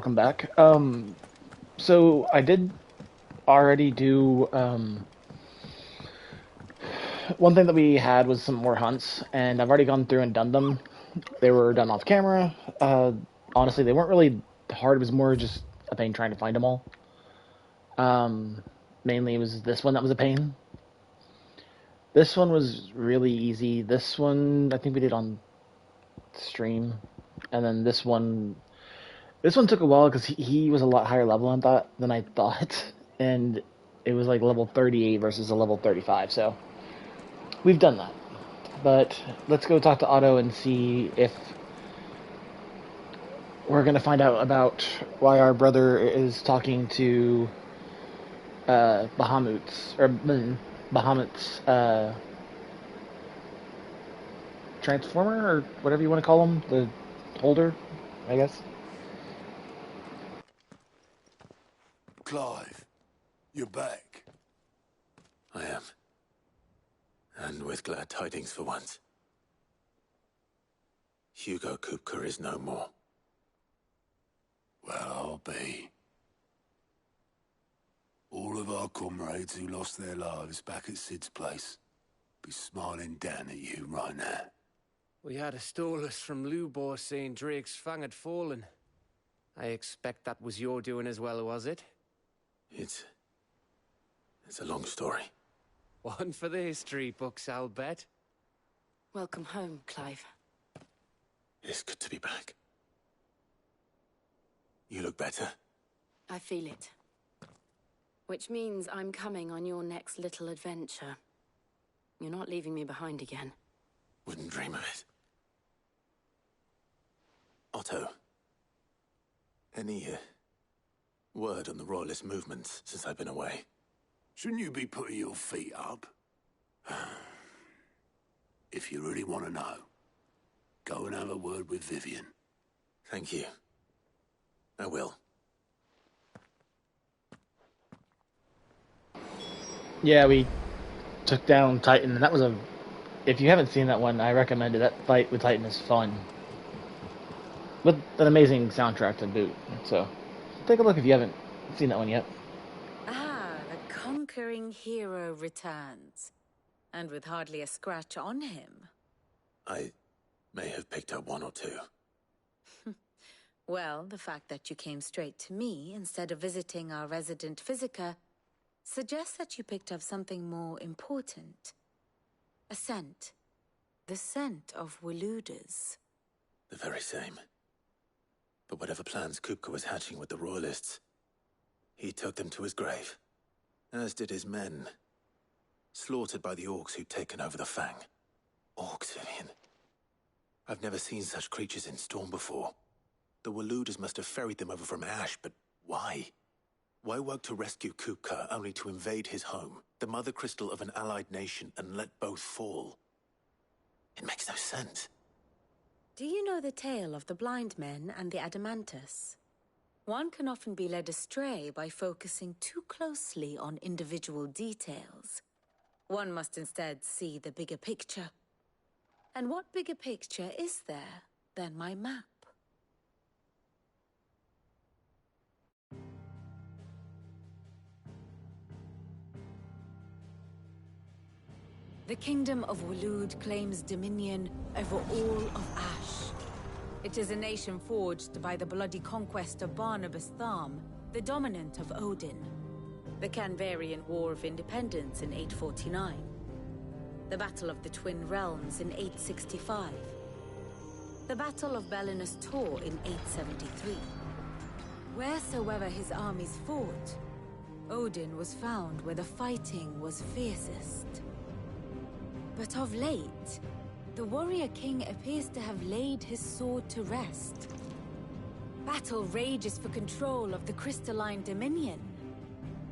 welcome back. So I did already do one thing that we had was some more hunts, and I've already gone through and done them. They were done off camera. Honestly, they weren't really hard. It was more just a pain trying to find them all. Um, Mainly, it was this one that was a pain. This one was really easy. This one, I think we did on stream, and then this one took a while because he was a lot higher level than I thought, and it was like level 38 versus a level 35. So we've done that, but let's go talk to Otto and see if we're gonna find out about why our brother is talking to Bahamut's transformer or whatever you want to call him, the holder, I guess. Clive, you're back. I am. And with glad tidings for once. Hugo Kupka is no more. Well, I'll be. All of our comrades who lost their lives back at Sid's place be smiling down at you right now. We had a stolus from Lubor saying Drake's fang had fallen. I expect that was your doing as well, was it? It's a long story. One for the history books, I'll bet. Welcome home, Clive. It's good to be back. You look better. I feel it. Which means I'm coming on your next little adventure. You're not leaving me behind again. Wouldn't dream of it. Otto. Any word on the Royalist movements since I've been away? Shouldn't you be putting your feet up? If you really want to know, go and have a word with Vivian. Thank you. I will. Yeah, we took down Titan, and that was a. If you haven't seen that one, I recommend it. That fight with Titan is fun, with an amazing soundtrack to boot. So, take a look if you haven't seen that one yet. Ah, the conquering hero returns, and with hardly a scratch on him. I may have picked up one or two. Well, the fact that you came straight to me instead of visiting our resident physiker suggests that you picked up something more important. A scent. The scent of Waludas. The very same. But whatever plans Kupka was hatching with the Royalists, he took them to his grave. As did his men. Slaughtered by the orcs who'd taken over the Fang. Orcs, Vivian. I've never seen such creatures in Storm before. The Waludas must have ferried them over from Ash, but why? Why work to rescue Kupka only to invade his home, the mother crystal of an allied nation, and let both fall? It makes no sense. Do you know the tale of the blind men and the Adamantus? One can often be led astray by focusing too closely on individual details. One must instead see the bigger picture. And what bigger picture is there than my map? The Kingdom of Walud claims dominion over all of Ash. It is a nation forged by the bloody conquest of Barnabas Tharm, the dominant of Odin. The Canvarian War of Independence in 849. The Battle of the Twin Realms in 865. The Battle of Belinus Tor in 873. Wheresoever his armies fought, Odin was found where the fighting was fiercest. But of late, the warrior king appears to have laid his sword to rest. Battle rages for control of the crystalline dominion.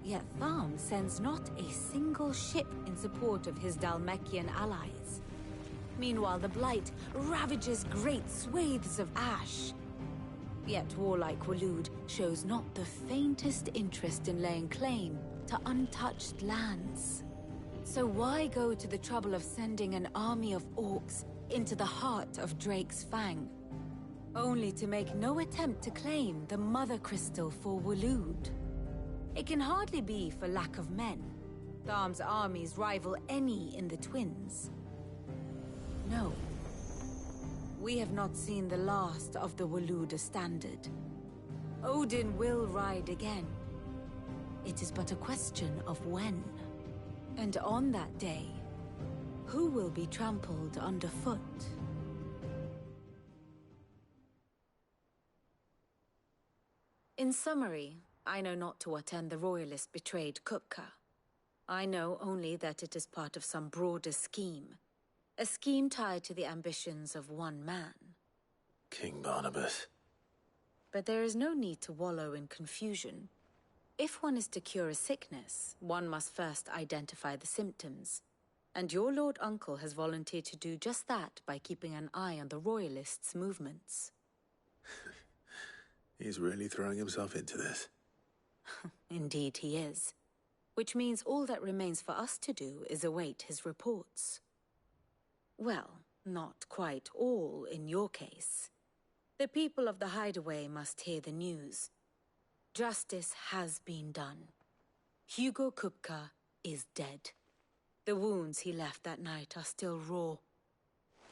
Yet Tharm sends not a single ship in support of his Dhalmekian allies. Meanwhile, the Blight ravages great swathes of Ash. Yet warlike Walud shows not the faintest interest in laying claim to untouched lands. So why go to the trouble of sending an army of orcs into the heart of Drake's Fang? only to make no attempt to claim the Mother Crystal for Waloed. It can hardly be for lack of men. Tharm's armies rival any in the Twins. No. We have not seen the last of the Waloed standard. Odin will ride again. It is but a question of when. And on that day, who will be trampled underfoot? In summary, I know not to what end the Royalists betrayed Kupka. I know only that it is part of some broader scheme. A scheme tied to the ambitions of one man. King Barnabas. But there is no need to wallow in confusion. If one is to cure a sickness, one must first identify the symptoms. And your Lord Uncle has volunteered to do just that by keeping an eye on the Royalists' movements. He's really throwing himself into this. Indeed he is. Which means all that remains for us to do is await his reports. Well, not quite all in your case. The people of the Hideaway must hear the news. Justice has been done. Hugo Kupka is dead. The wounds he left that night are still raw,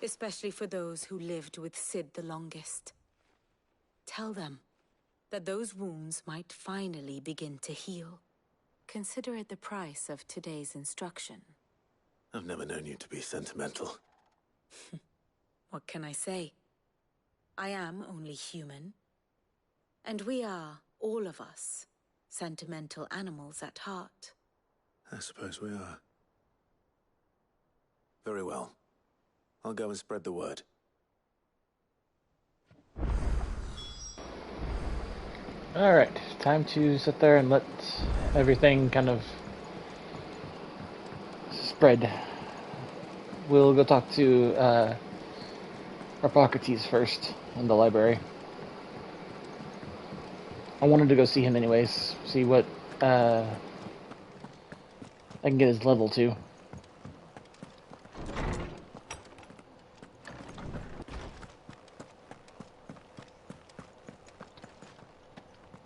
especially for those who lived with Sid the longest. Tell them that those wounds might finally begin to heal. Consider it the price of today's instruction. I've never known you to be sentimental. What can I say? I am only human. And we are, all of us, sentimental animals at heart. I suppose we are. Very well. I'll go and spread the word. Alright, time to sit there and let everything kind of spread. We'll go talk to Harpocrates first in the library. I wanted to go see him anyways, see what I can get his level to.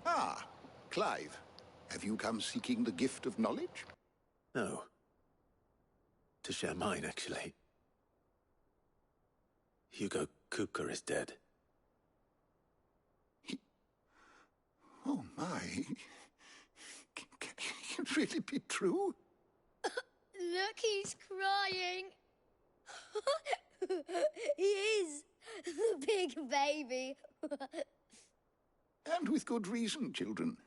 Ah, Clive. Have you come seeking the gift of knowledge? No. To share mine, actually. Hugo Kupka is dead. Oh, my. Can it really be true? Look, he's crying. He is. The big baby. And with good reason, children.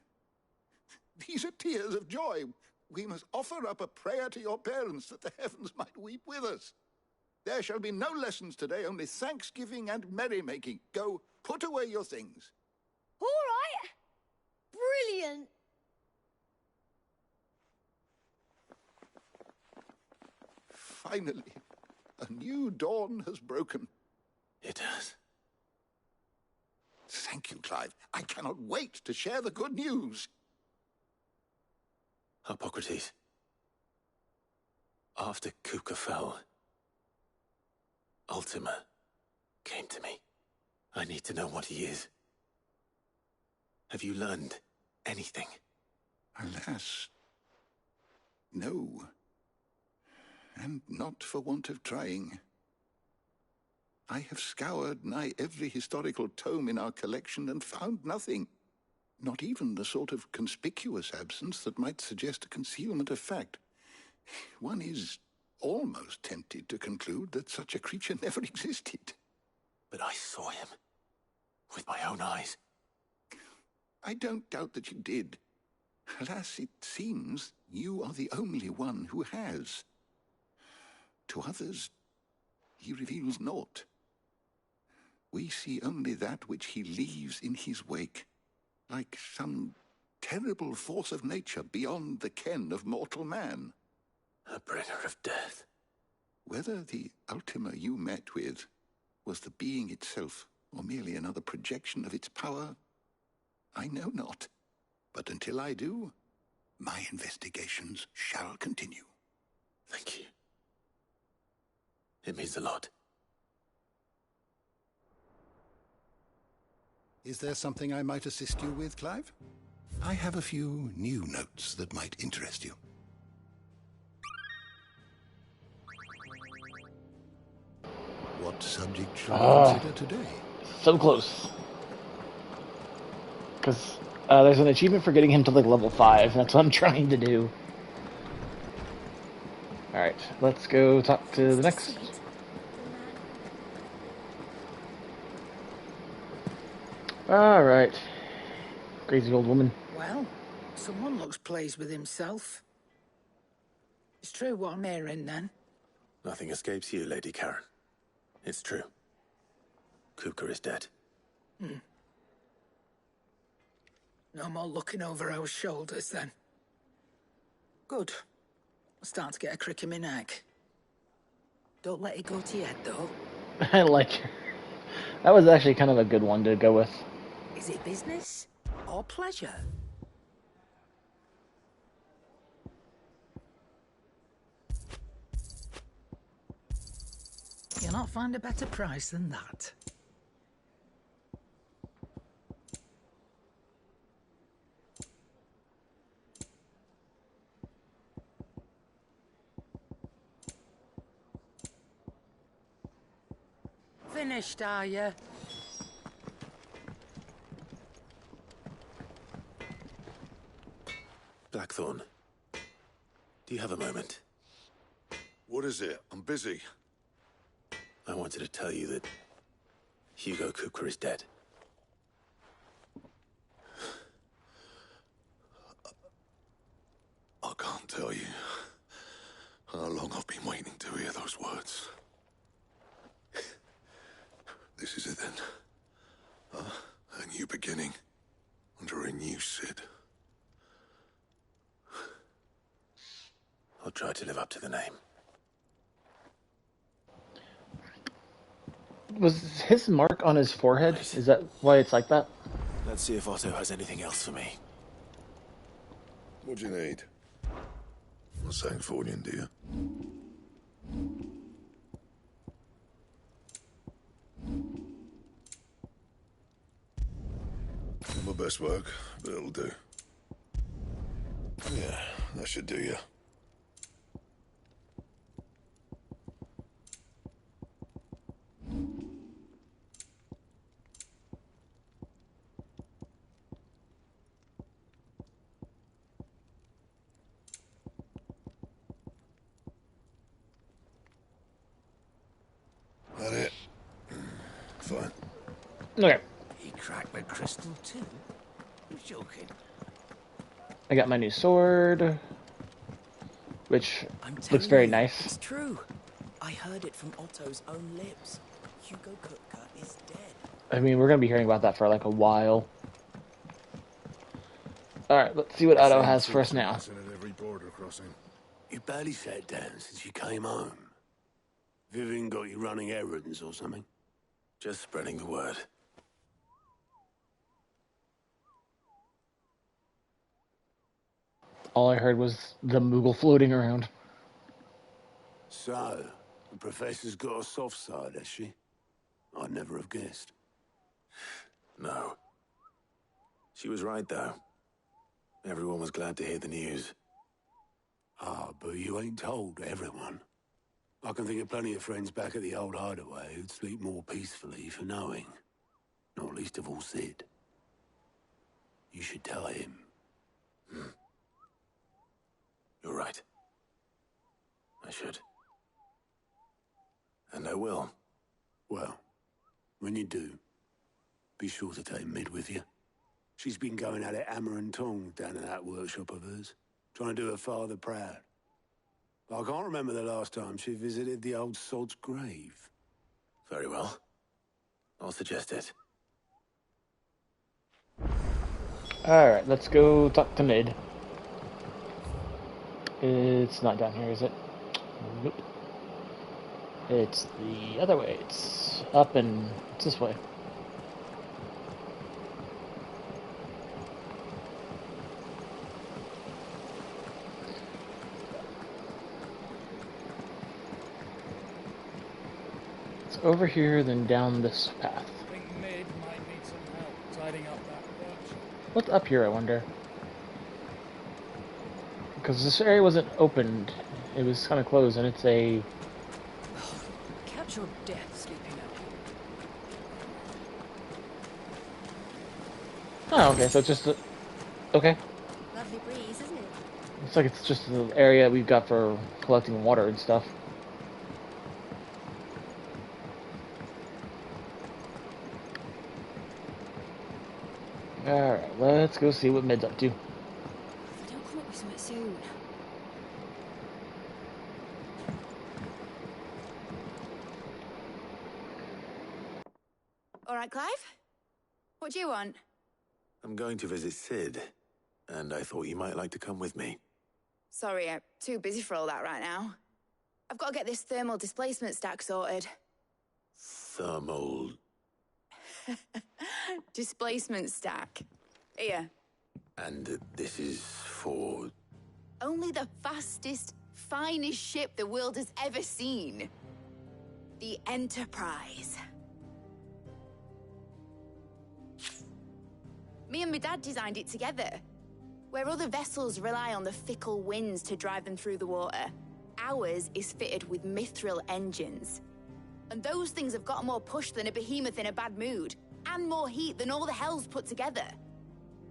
These are tears of joy. We must offer up a prayer to your parents that the heavens might weep with us. There shall be no lessons today, only thanksgiving and merrymaking. Go, put away your things. All right. Brilliant. Finally, a new dawn has broken. It has. Thank you, Clive. I cannot wait to share the good news. Harpocrates. After Kupka fell, Ultima came to me. I need to know what he is. Have you learned anything? Alas, no. And not for want of trying. I have scoured nigh every historical tome in our collection and found nothing. Not even the sort of conspicuous absence that might suggest a concealment of fact. One is almost tempted to conclude that such a creature never existed. But I saw him. With my own eyes. I don't doubt that you did. Alas, it seems you are the only one who has. To others, he reveals naught. We see only that which he leaves in his wake, like some terrible force of nature beyond the ken of mortal man. A bringer of death. Whether the Ultima you met with was the being itself, or merely another projection of its power, I know not. But until I do, my investigations shall continue. Thank you. It means a lot. Is there something I might assist you with, Clive? I have a few new notes that might interest you. What subject shall we consider today? So close. Because there's an achievement for getting him to like level 5. That's what I'm trying to do. Alright, let's go talk to the next. Alright. Crazy old woman. Well, someone looks pleased with himself. It's true what I'm hearing, then. Nothing escapes you, Lady Karen. It's true. Kupka is dead. No more looking over our shoulders, then. Good. I'm starting to get a crick in my neck. Don't let it go to your head, though. I like her. That was actually kind of a good one to go with. Is it business or pleasure? You'll not find a better price than that. Finished, are you? Blackthorn, do you have a moment? What is it? I'm busy. I wanted to tell you that Hugo Kupka is dead. I can't tell you how long I've been waiting to hear those words. This is it then. A new beginning under a new Cid. I'll try to live up to the name. Was his mark on his forehead? Right. Is that why it's like that? Let's see if Otto has anything else for me. What do you need? Not saying Fordian, do you? Not my best work, but it'll do. Yeah, that should do you. That it? Fine. Okay. He cracked the crystal too? You're joking. I got my new sword, which looks very nice. It's true. I heard it from Otto's own lips. Hugo Kupka is dead. I mean, we're going to be hearing about that for like a while. Alright, let's see what Otto has for us now. At every border crossing. You barely sat down since you came home. Vivian got you running errands or something? Just spreading the word. All I heard was the Moogle floating around. So, the professor's got a soft side, has she? I'd never have guessed. No. She was right, though. Everyone was glad to hear the news. Ah, but you ain't told everyone. I can think of plenty of friends back at the old hideaway who'd sleep more peacefully for knowing. Not least of all Cid. You should tell him. You're right. I should. And I will. Well, when you do, be sure to take Mid with you. She's been going at it hammer and tongs down in that workshop of hers, trying to do her father proud. I can't remember the last time she visited the old sod's grave. Very well. I'll suggest it. Alright, let's go talk to Mid. It's not down here, is it? Nope. It's the other way. It's up and it's this way. It's over here, then down this path. I think Mid might need some help What's up here, I wonder? Because this area wasn't opened. It was kind of closed, and it's a... Catch your death sleeping out here. Oh, okay, so it's just a... Okay. Lovely breeze, isn't it? Looks like it's just the area we've got for collecting water and stuff. Alright, let's go see what Mid's up to. If I don't come up with something soon. All right, Clive? What do you want? I'm going to visit Sid, and I thought you might like to come with me. Sorry, I'm too busy for all that right now. I've got to get this thermal displacement stack sorted. Thermal... Displacement stack. Here. And this is for... Only the fastest, finest ship the world has ever seen. The Enterprise. Me and my dad designed it together. Where other vessels rely on the fickle winds to drive them through the water, ours is fitted with mithril engines. And those things have got more push than a behemoth in a bad mood, and more heat than all the hells put together.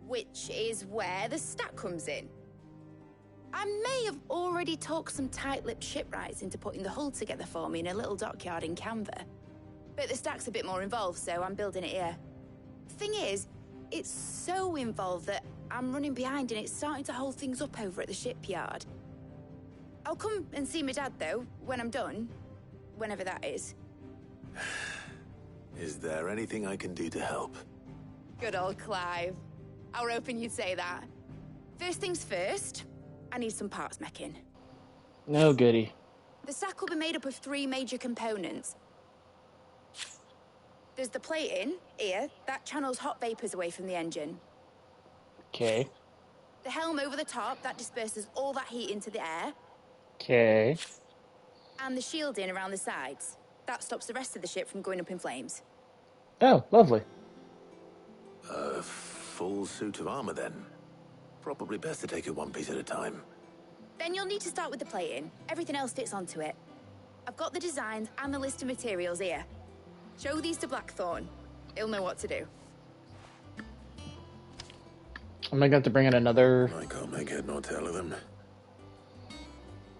Which is where the stack comes in. I may have already talked some tight-lipped shipwrights into putting the hull together for me in a little dockyard in Canva. But the stack's a bit more involved, so I'm building it here. Thing is, it's so involved that I'm running behind and it's starting to hold things up over at the shipyard. I'll come and see my dad, though, when I'm done. Whenever that is. Is there anything I can do to help? Good old Clive. I were hoping you'd say that. First things first, I need some parts meching. No goody. The stack will be made up of 3 major components. There's the plating, here, that channels hot vapors away from the engine. Okay. The helm over the top, that disperses all that heat into the air. Okay. And the shielding around the sides. That stops the rest of the ship from going up in flames. Oh, lovely. A full suit of armor, then. Probably best to take it one piece at a time. Then you'll need to start with the plating. Everything else fits onto it. I've got the designs and the list of materials here. Show these to Blackthorn. He'll know what to do. Am I going to have to bring in another... I can't make head nor tail of them.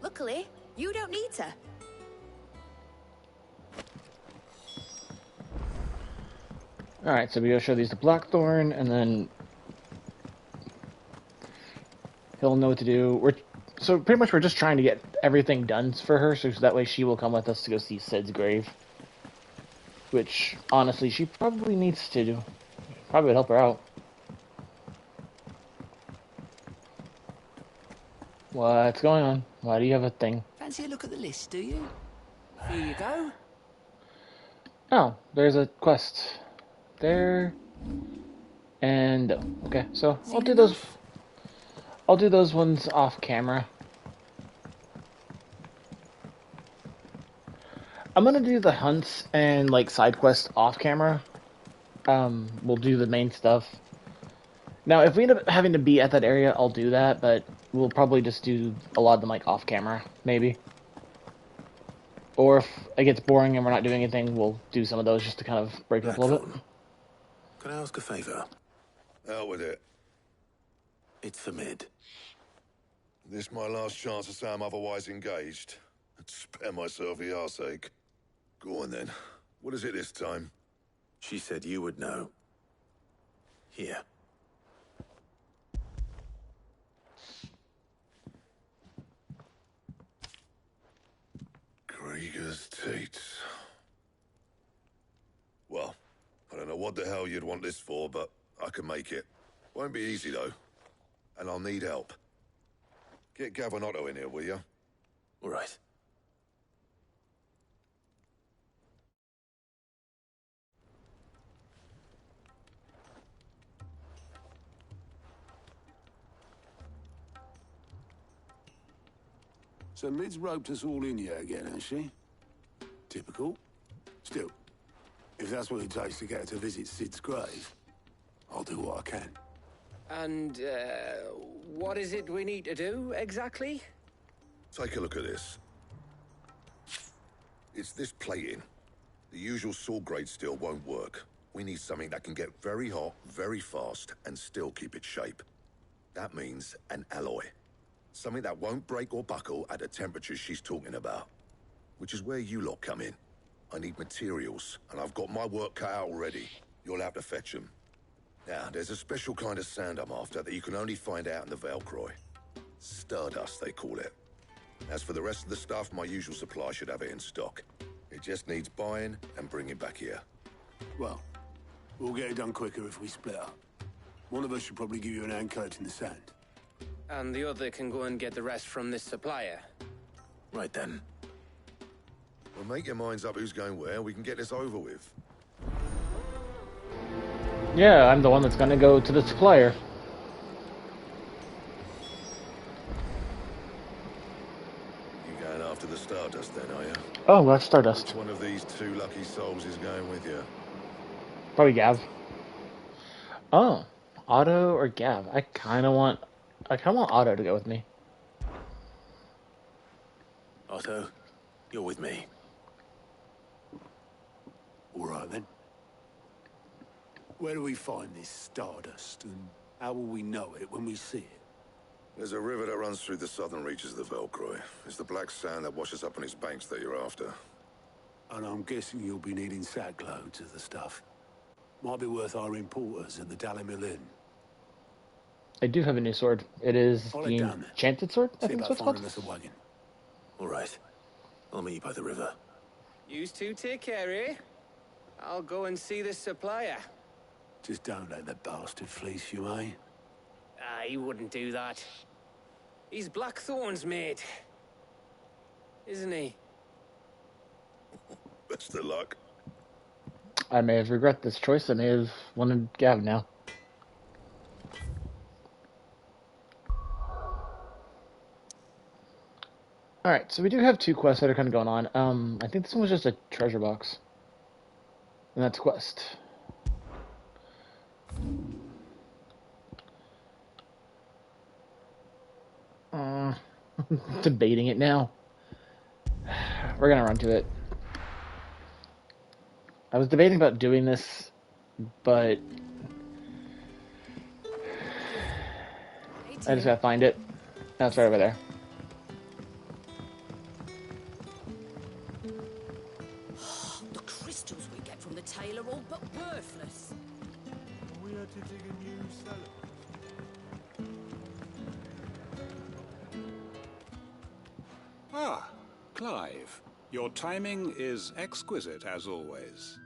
Luckily, you don't need to. Alright, so we gotta show these to Blackthorn, and then... he'll know what to do. So pretty much we're just trying to get everything done for her, so that way she will come with us to go see Sid's grave. Which, honestly, she probably needs to do. Probably would help her out. What's going on? Why do you have a thing? Fancy a look at the list, do you? Here you go. Oh, there's a quest. There. And... okay, so I'll do those... I'll do those ones off camera. I'm gonna do the hunts and, like, side quests off camera. We'll do the main stuff. Now, if we end up having to be at that area, I'll do that, but we'll probably just do a lot of them, like, off camera, maybe. Or if it gets boring and we're not doing anything, we'll do some of those just to kind of break it up a little bit. Can I ask a favor? Out with it. It's for Mid. This my last chance to say I'm otherwise engaged. I'd spare myself the arseache. Go on then. What is it this time? She said you would know. Here. Krieger's Teats. Well, I don't know what the hell you'd want this for, but I can make it. Won't be easy, though. And I'll need help. Get Gavin-Otto in here, will you? All right. So Mid's roped us all in here again, has she? Typical. Still, if that's what it takes to get her to visit Sid's grave, I'll do what I can. And, what is it we need to do, exactly? Take a look at this. It's this plating. The usual sword grade steel won't work. We need something that can get very hot, very fast, and still keep its shape. That means an alloy. Something that won't break or buckle at the temperatures she's talking about. Which is where you lot come in. I need materials, and I've got my work cut out already. You'll have to fetch them. Now, there's a special kind of sand I'm after that you can only find out in the Velcroy. Stardust, they call it. As for the rest of the stuff, my usual supply should have it in stock. It just needs buying and bringing back here. Well, we'll get it done quicker if we split up. One of us should probably give you an hand collecting the sand. And the other can go and get the rest from this supplier. Right then. Well, make your minds up who's going where, we can get this over with. Yeah, I'm the one that's gonna go to the supplier. You going after the Stardust then, are you? Oh, that's Stardust. Which one of these two lucky souls is going with you? Probably Gav. Oh, Otto or Gav? I kind of want Otto to go with me. Otto, you're with me. All right, then. Where do we find this Stardust, and how will we know it when we see it? There's a river that runs through the southern reaches of the Velcroy. It's the black sand that washes up on its banks that you're after. And I'm guessing you'll be needing sackloads of the stuff. Might be worth our importers at the Dalimil Inn. I do have a new sword. It is I'll the head down there. enchanted sword, I See think that's about what finding it's us a called. wagon. All right. I'll meet you by the river. You two take care, eh? I'll go and see this supplier. Just don't let the bastard fleece you, eh? He wouldn't do that. He's Blackthorn's mate. Isn't he? Best of luck. I may have regret this choice. I may have wanted Gav now. Alright, so we do have two quests that are kind of going on. I think this one was just a treasure box. And that's quest. Debating it now. We're gonna run to it. I was debating about doing this, but I just gotta find it. That's right over there. The crystals we get from the tailor are all but worthless. We are to dig a new cellar. Ah, Clive. Your timing is exquisite, as always.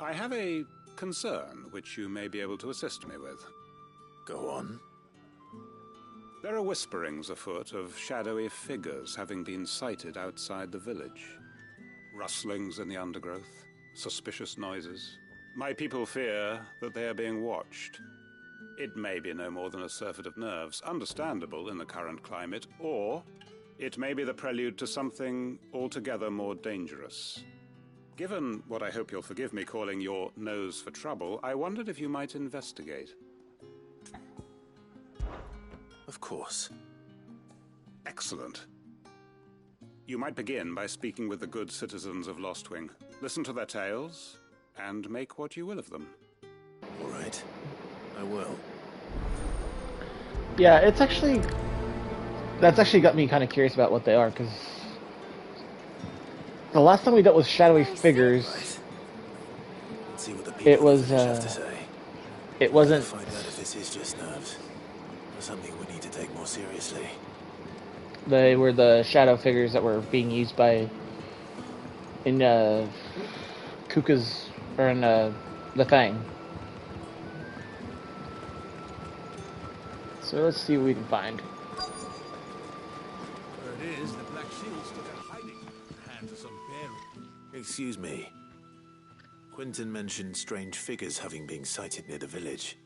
I have a concern which you may be able to assist me with. Go on. There are whisperings afoot of shadowy figures having been sighted outside the village. Rustlings in the undergrowth, suspicious noises. My people fear that they are being watched. It may be no more than a surfeit of nerves, understandable in the current climate, or it may be the prelude to something altogether more dangerous. Given what I hope you'll forgive me calling your nose for trouble, I wondered if you might investigate. Of course. Excellent. You might begin by speaking with the good citizens of Lostwing. Listen to their tales, and make what you will of them. All right. I will. Yeah, that's actually got me kind of curious about what they are, because the last time we dealt with shadowy figures, Right. Let's see what the people it was, have to say. it wasn't, Find out if this is just nerves, or something we need to take more seriously. they were the shadow figures that were being used in Kuka's, or in the Fang. So let's see what we can find. Where it is, the Black Shield still got hiding. Hand to some bearing. Excuse me. Quentin mentioned strange figures having been sighted near the village.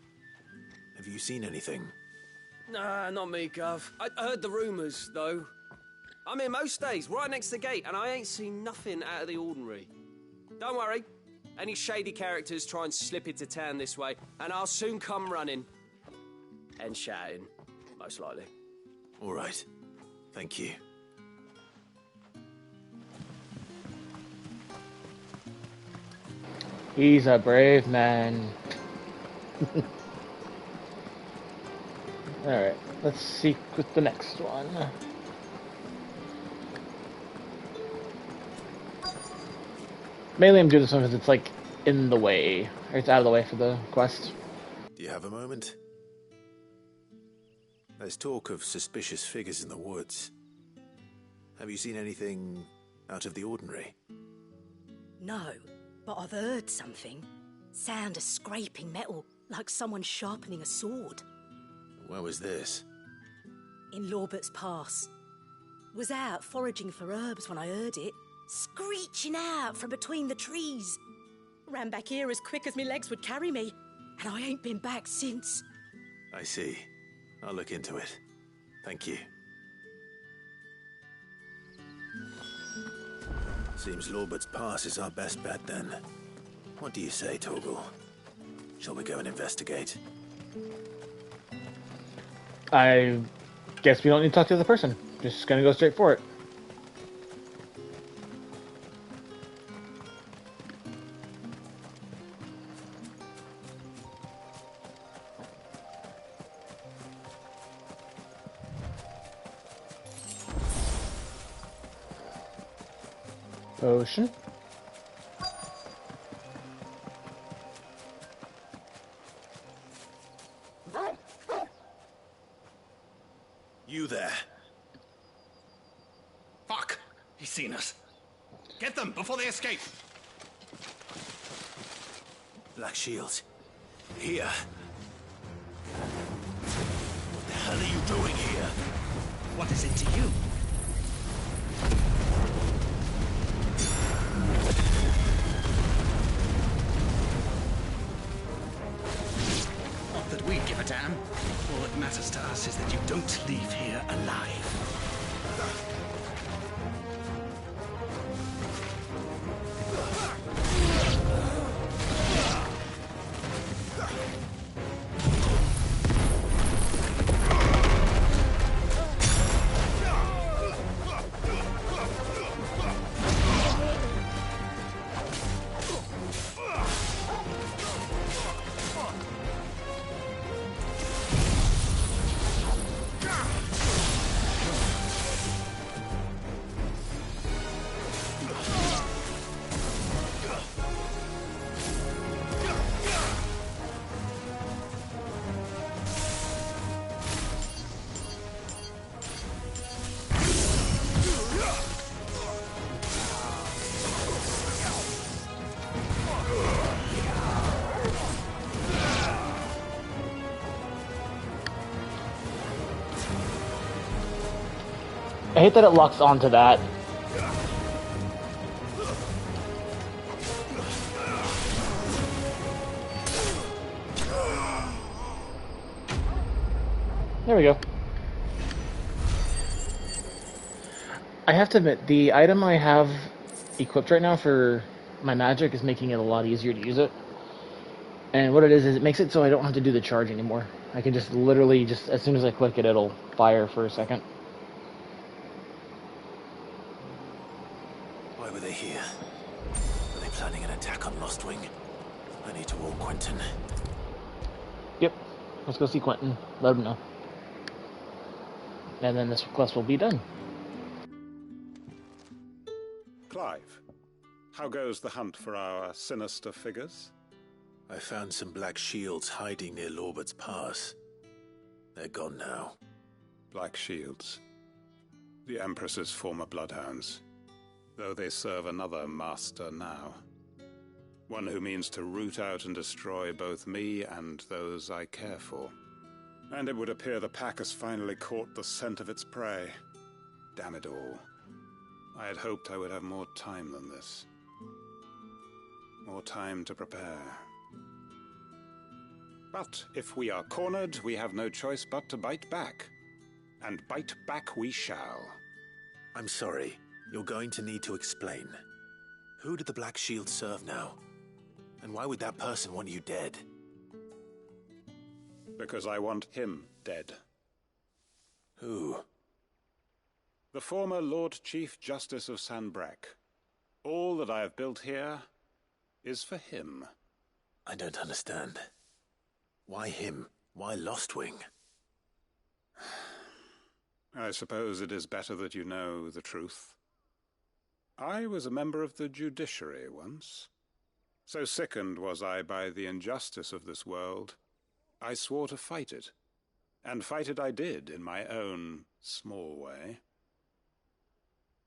Have you seen anything? Nah, not me, Gov. I heard the rumours, though. I'm here most days, right next to the gate, and I ain't seen nothing out of the ordinary. Don't worry. Any shady characters try and slip into town this way, and I'll soon come running. and shouting, most likely. All right. Thank you. He's a brave man. Alright, let's seek with the next one. Mainly I'm doing this one because it's like in the way, or it's out of the way for the quest. Do you have a moment? There's talk of suspicious figures in the woods. Have you seen anything out of the ordinary? No, but I've heard something. Sound of scraping metal, like someone sharpening a sword. Where was this? In Lorbert's Pass. Was out foraging for herbs when I heard it, screeching out from between the trees. Ran back here as quick as my legs would carry me, and I ain't been back since. I see. I'll look into it. Thank you. Seems Lorbert's Pass is our best bet then. What do you say, Torgal? Shall we go and investigate? I guess we don't need to talk to the other person. Just gonna go straight for it. Potion. You there. Fuck! He's seen us. Get them before they escape. Black Shields. Here. What the hell are you doing here? What is it to you? Not that we give a damn. All that matters to us is that you don't leave here alive. I hate that it locks onto that. There we go. I have to admit, the item I have equipped right now for my magic is making it a lot easier to use it. And what it is it makes it so I don't have to do the charge anymore. I can just literally, just as soon as I click it, it'll fire for a second. Why were they here? Were they planning an attack on Lostwing? I need to warn Quentin. Yep. Let's go see Quentin. Let him know. And then this quest will be done. Clive, how goes the hunt for our sinister figures? I found some black shields hiding near Lorbert's Pass. They're gone now. Black Shields. The Empress's former bloodhounds. Though they serve another master now. One who means to root out and destroy both me and those I care for. And it would appear the pack has finally caught the scent of its prey. Damn it all. I had hoped I would have more time than this. More time to prepare. But if we are cornered, we have no choice but to bite back. And bite back we shall. I'm sorry. You're going to need to explain. Who did the Black Shield serve now? And why would that person want you dead? Because I want him dead. Who? The former Lord Chief Justice of Sanbreque. All that I have built here is for him. I don't understand. Why him? Why Lostwing? I suppose it is better that you know the truth. I was a member of the judiciary once. So sickened was I by the injustice of this world, I swore to fight it. And fight it I did, in my own small way.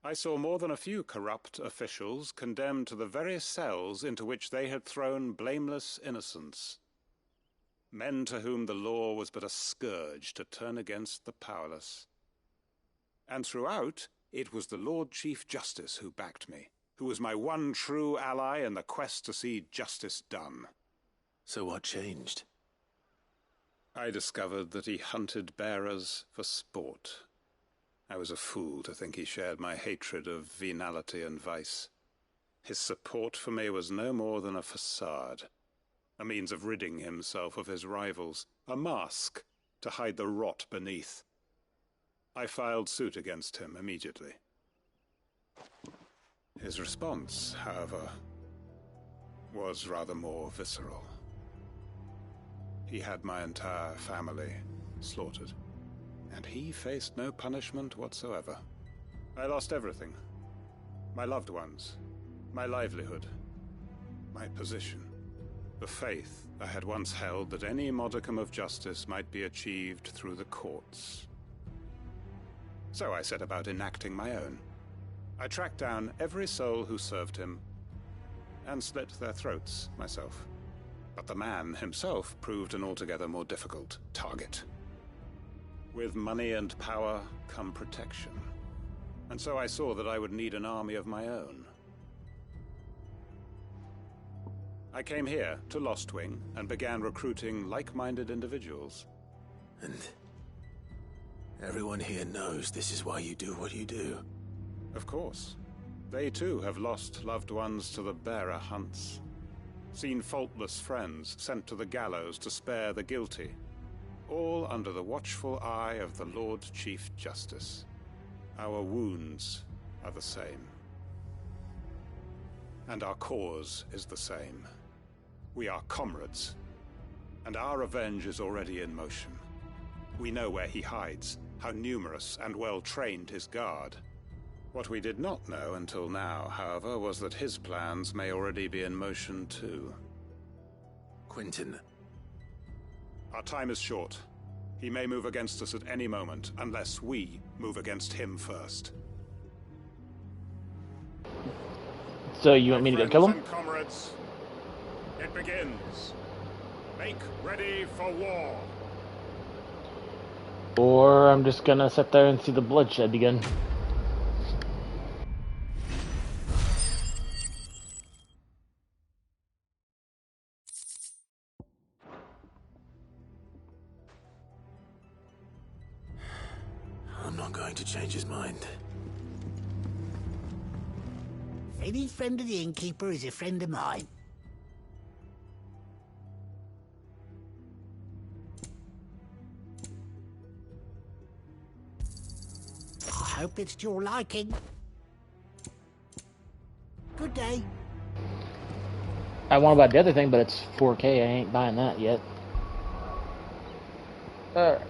I saw more than a few corrupt officials condemned to the very cells into which they had thrown blameless innocents. Men to whom the law was but a scourge to turn against the powerless. And throughout, it was the Lord Chief Justice who backed me, who was my one true ally in the quest to see justice done. So what changed? I discovered that he hunted bearers for sport. I was a fool to think he shared my hatred of venality and vice. His support for me was no more than a facade, a means of ridding himself of his rivals, a mask to hide the rot beneath. I filed suit against him immediately. His response, however, was rather more visceral. He had my entire family slaughtered, and he faced no punishment whatsoever. I lost everything. My loved ones, my livelihood, my position, the faith I had once held that any modicum of justice might be achieved through the courts. So I set about enacting my own. I tracked down every soul who served him, and slit their throats myself. But the man himself proved an altogether more difficult target. With money and power come protection, and so I saw that I would need an army of my own. I came here to Lostwing and began recruiting like-minded individuals. And everyone here knows this is why you do what you do. Of course. They too have lost loved ones to the bearer hunts. Seen faultless friends sent to the gallows to spare the guilty. All under the watchful eye of the Lord Chief Justice. Our wounds are the same. And our cause is the same. We are comrades. And our revenge is already in motion. We know where he hides, how numerous and well-trained his guard. What we did not know until now, however, was that his plans may already be in motion too. Quentin. Our time is short. He may move against us at any moment, unless we move against him first. So you want me to go kill him? And comrades, it begins. Make ready for war. Or I'm just gonna sit there and see the bloodshed begin. I'm not going to change his mind. Any friend of the innkeeper is a friend of mine. I hope it's to your liking. Good day. I want to buy the other thing, but it's 4K. I ain't buying that yet. Alright.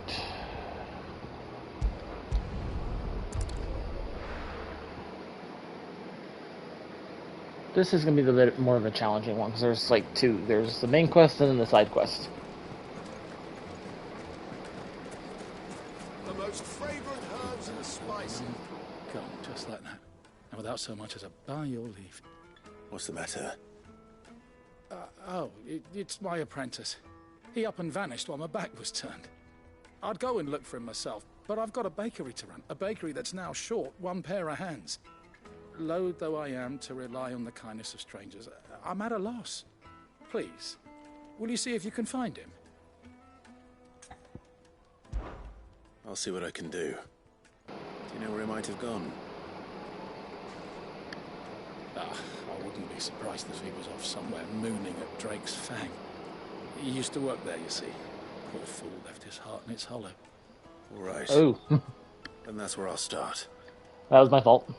This is going to be a bit more of a challenging one, because there's like two. There's the main quest and then the side quest. The most fragrant herbs and spices. Gone, just like that. And without so much as a by your leave. What's the matter? It's my apprentice. He up and vanished while my back was turned. I'd go and look for him myself, but I've got a bakery to run. A bakery that's now short one pair of hands. Loath though I am to rely on the kindness of strangers, I'm at a loss. Please, will you see if you can find him? I'll see what I can do. Do you know where he might have gone? I wouldn't be surprised if he was off somewhere mooning at Drake's Fang. He used to work there, you see. Poor fool left his heart in its hollow. All right. Oh. And that's where I'll start. That was my fault.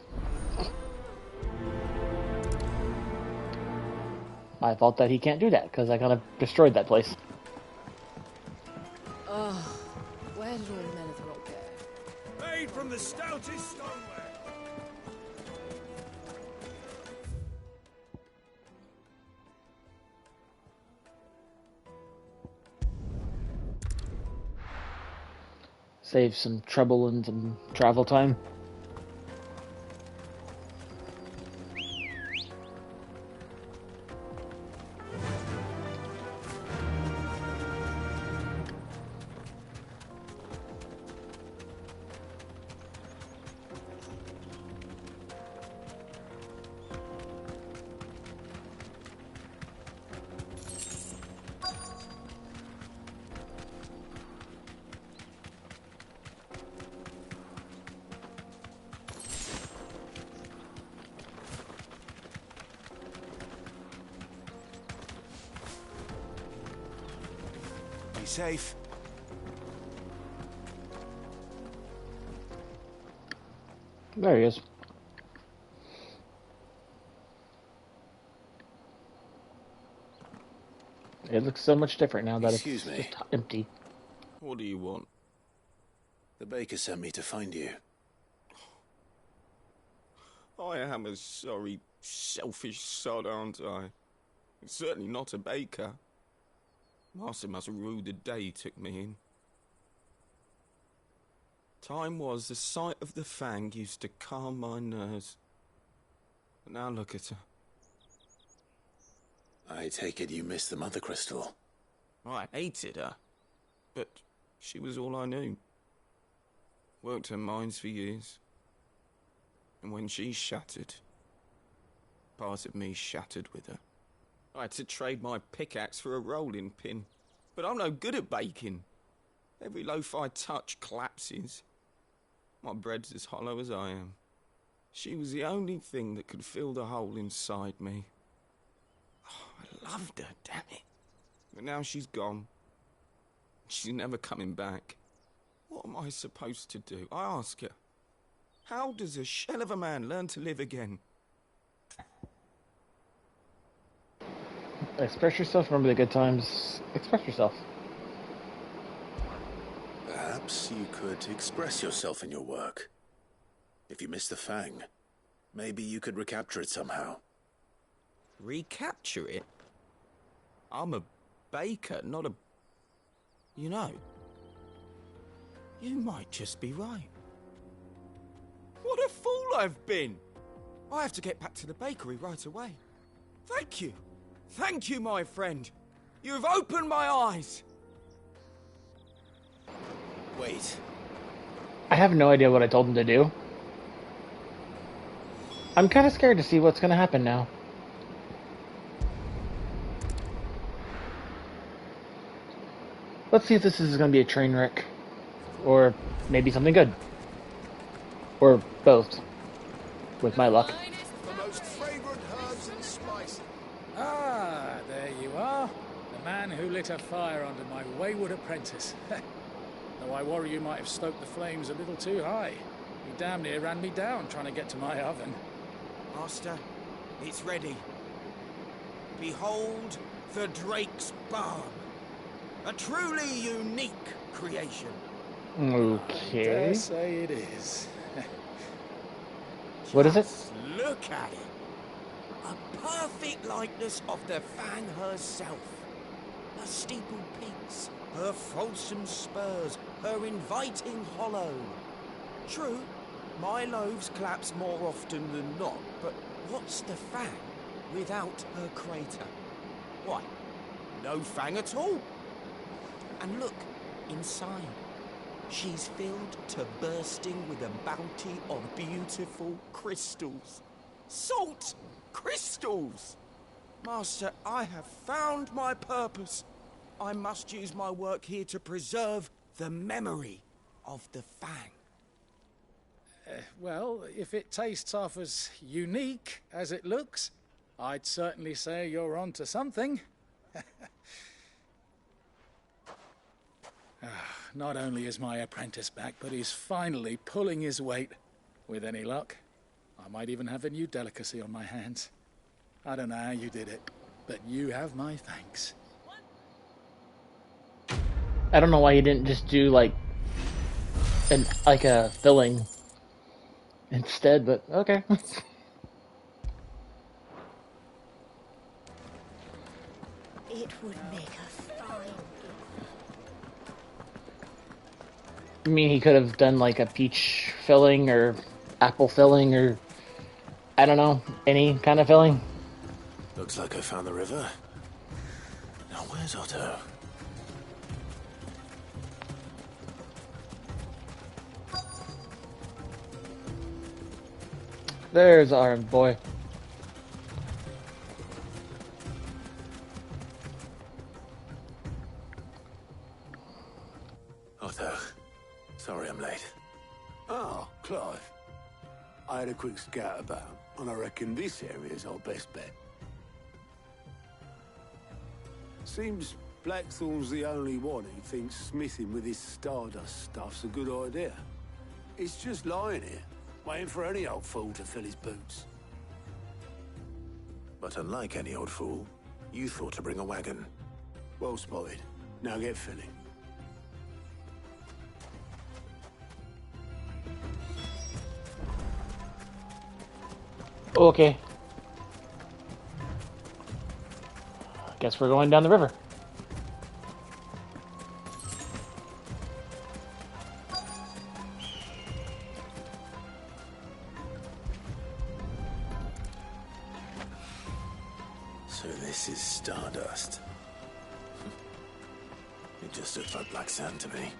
My fault that he can't do that, because I kind of destroyed that place. Oh, where did all the men of the rock go? Made from the stoutest stoneware. Save some trouble and some travel time. Be safe. There he is. It looks so much different now that Excuse it's me. just empty. What do you want? The baker sent me to find you. I am a sorry, selfish sod, aren't I? Certainly not a baker. Master must have ruled the day he took me in. Time was the sight of the Fang used to calm my nerves. But now look at her. I take it you missed the Mother Crystal. I hated her, but she was all I knew. Worked her mines for years. And when she shattered, part of me shattered with her. I had to trade my pickaxe for a rolling pin. But I'm no good at baking. Every loaf I touch collapses. My bread's as hollow as I am. She was the only thing that could fill the hole inside me. Oh, I loved her, damn it. But now she's gone. She's never coming back. What am I supposed to do? I ask her. How does a shell of a man learn to live again? Express yourself, remember the good times. Express yourself. Perhaps you could express yourself in your work. If you miss the Fang, maybe you could recapture it somehow. Recapture it? I'm a baker, not a... You know, you might just be right. What a fool I've been! I have to get back to the bakery right away. Thank you. Thank you, my friend. You've opened my eyes. Wait. I have no idea what I told him to do. I'm kind of scared to see what's going to happen now. Let's see if this is going to be a train wreck. Or maybe something good. Or both. With my luck. The most fragrant herbs and spices. Ah, there you are. The man who lit a fire under my wayward apprentice. Though I worry you might have stoked the flames a little too high. You damn near ran me down trying to get to my oven. Master, it's ready. Behold the Drake's Balm. A truly unique creation. Okay. Dare say it is. What is it? Look at it. A perfect likeness of the Fang herself. Her steepled peaks, her fulsome spurs, her inviting hollow. True, my loaves collapse more often than not, but what's the Fang without her crater? Why, no Fang at all. And look, inside. She's filled to bursting with a bounty of beautiful crystals. Salt crystals! Master, I have found my purpose. I must use my work here to preserve the memory of the Fang. Well, if it tastes half as unique as it looks, I'd certainly say you're onto something. Not only is my apprentice back, but he's finally pulling his weight. With any luck, I might even have a new delicacy on my hands. I don't know how you did it, but you have my thanks. I don't know why you didn't just do like a filling instead, but okay. It would make a fine I mean, he could have done like a peach filling or apple filling or I don't know, any kind of filling. Looks like I found the river. Now where's Otto? There's our boy. Otto, sorry I'm late. Oh, Clive. I had a quick scout about, and I reckon this area's our best bet. Seems Blackthorn's the only one who thinks smithing with this Stardust stuff's a good idea. It's just lying here, waiting for any old fool to fill his boots. But unlike any old fool, you thought to bring a wagon. Well spotted. Now get filling. Okay. Guess we're going down the river. So this is Stardust. It just looks like black sand to me.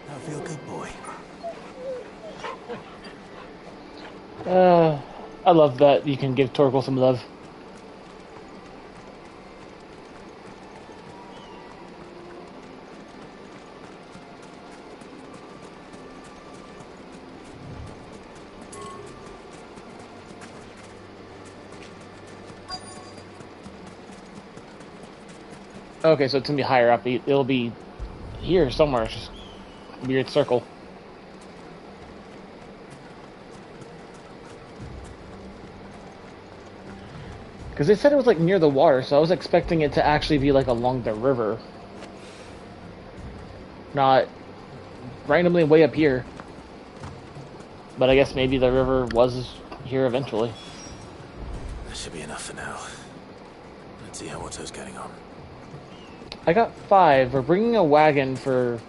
I feel good, boy. I love that you can give Torgal some love. Okay, so it's gonna be higher up. It'll be here somewhere. It's just a weird circle. Because they said it was like near the water, so I was expecting it to actually be like along the river. Not randomly way up here. But I guess maybe the river was here eventually. That should be enough for now. Let's see how Otto's getting on. I got 5. We're bringing a wagon for...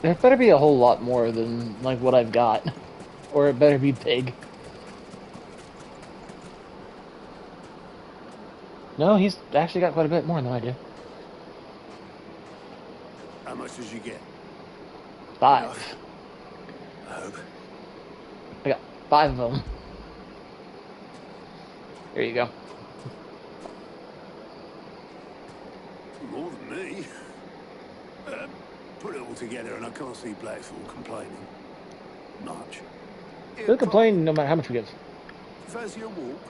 There better be a whole lot more than like what I've got. Or it better be big. No, he's actually got quite a bit more than I do. How much did you get? 5. I hope. I got 5 of them. There you go. More than me. Put it all together and I can't see Blackthorn complaining. Much. He'll complain no matter how much we give. Fancy a walk?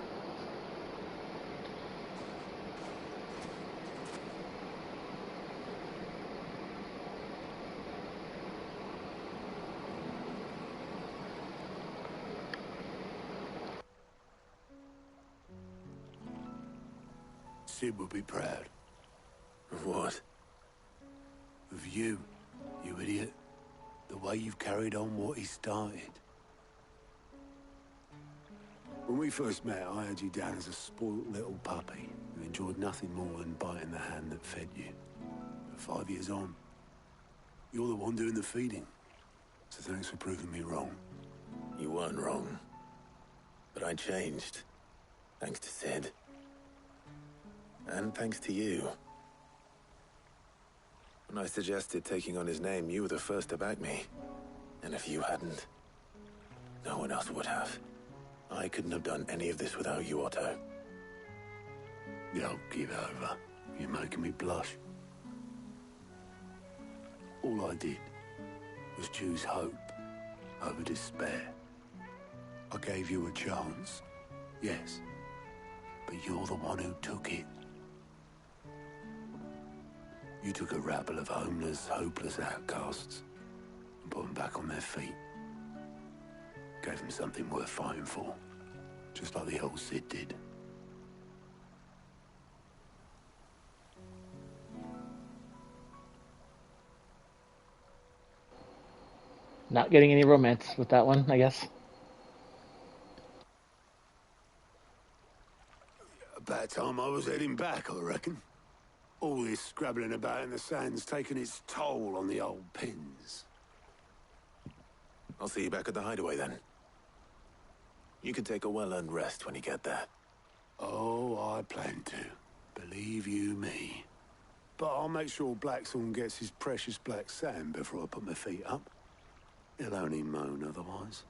Sid would be proud. Of what? Of you, you idiot. The way you've carried on what he started. When we first met, I had you down as a spoilt little puppy who enjoyed nothing more than biting the hand that fed you. But 5 years on, you're the one doing the feeding. So thanks for proving me wrong. You weren't wrong. But I changed. Thanks to Sid. And thanks to you. When I suggested taking on his name, you were the first to back me. And if you hadn't, no one else would have. I couldn't have done any of this without you, Otto. Yo, give over. You're making me blush. All I did was choose hope over despair. I gave you a chance, yes, but you're the one who took it. You took a rabble of homeless, hopeless outcasts and put them back on their feet. Gave them something worth fighting for, just like the old Cid did. Not getting any romance with that one, I guess. About time I was heading back, I reckon. All this scrabbling about in the sand's taken its toll on the old pins. I'll see you back at the hideaway then. You can take a well-earned rest when you get there. Oh, I plan to. Believe you me. But I'll make sure Blackthorn gets his precious black sand before I put my feet up. He'll only moan otherwise.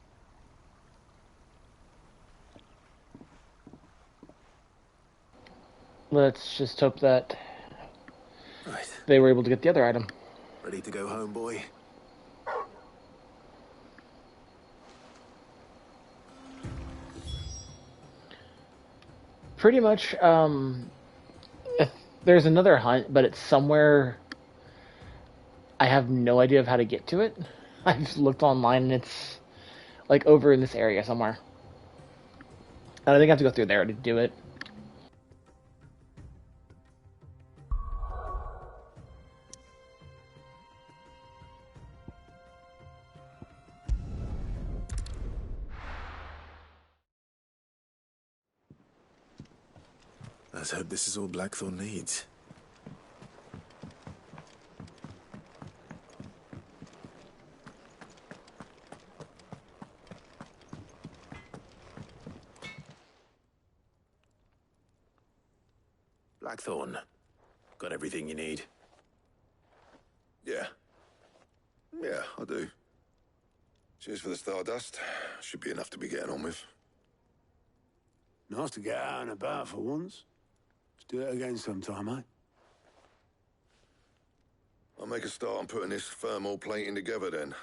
Let's just hope that they were able to get the other item. Ready to go home, boy? Pretty much, if there's another hunt, but it's somewhere I have no idea of how to get to it. I've looked online and it's like over in this area somewhere. And I think I have to go through there to do it. Let's hope this is all Blackthorn needs. Blackthorn, got everything you need? Yeah. Yeah, I do. Cheers for the stardust. Should be enough to be getting on with. Nice to get out and about for once. Let's do it again sometime, eh? I'll make a start on putting this thermal plating together then.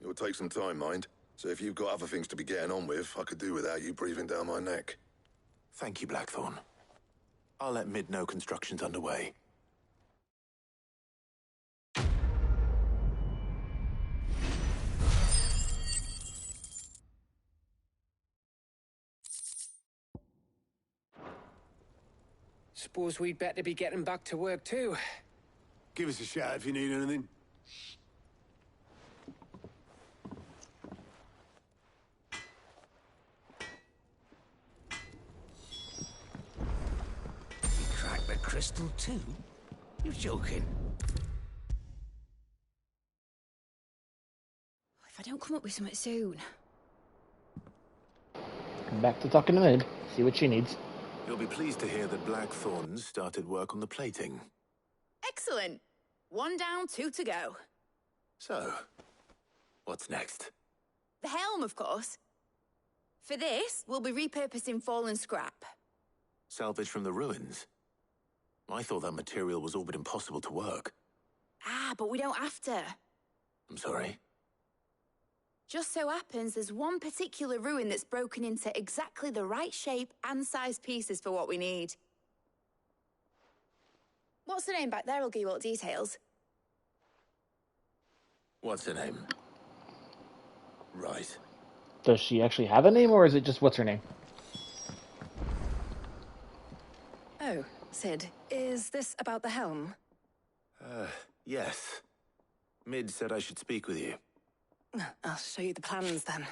It will take some time, mind. So if you've got other things to be getting on with, I could do without you breathing down my neck. Thank you, Blackthorn. I'll let Mid know construction's underway. Suppose we'd better be getting back to work too. Give us a shout if you need anything. You cracked the crystal too? You're joking. If I don't come up with something soon. Back to talking to Mid. See what she needs. You'll be pleased to hear that Blackthorn's started work on the plating. Excellent. 1 down, 2 to go. So, what's next? The helm, of course. For this, we'll be repurposing fallen scrap. Salvage from the ruins? I thought that material was all but impossible to work. Ah, but we don't have to. I'm sorry. Just so happens there's one particular ruin that's broken into exactly the right shape and size pieces for what we need. What's the name back there? I'll give you all the details. What's her name? Right. Does she actually have a name, or is it just what's her name? Oh, Sid, is this about the helm? Yes. Mid said I should speak with you. I'll show you the plans then.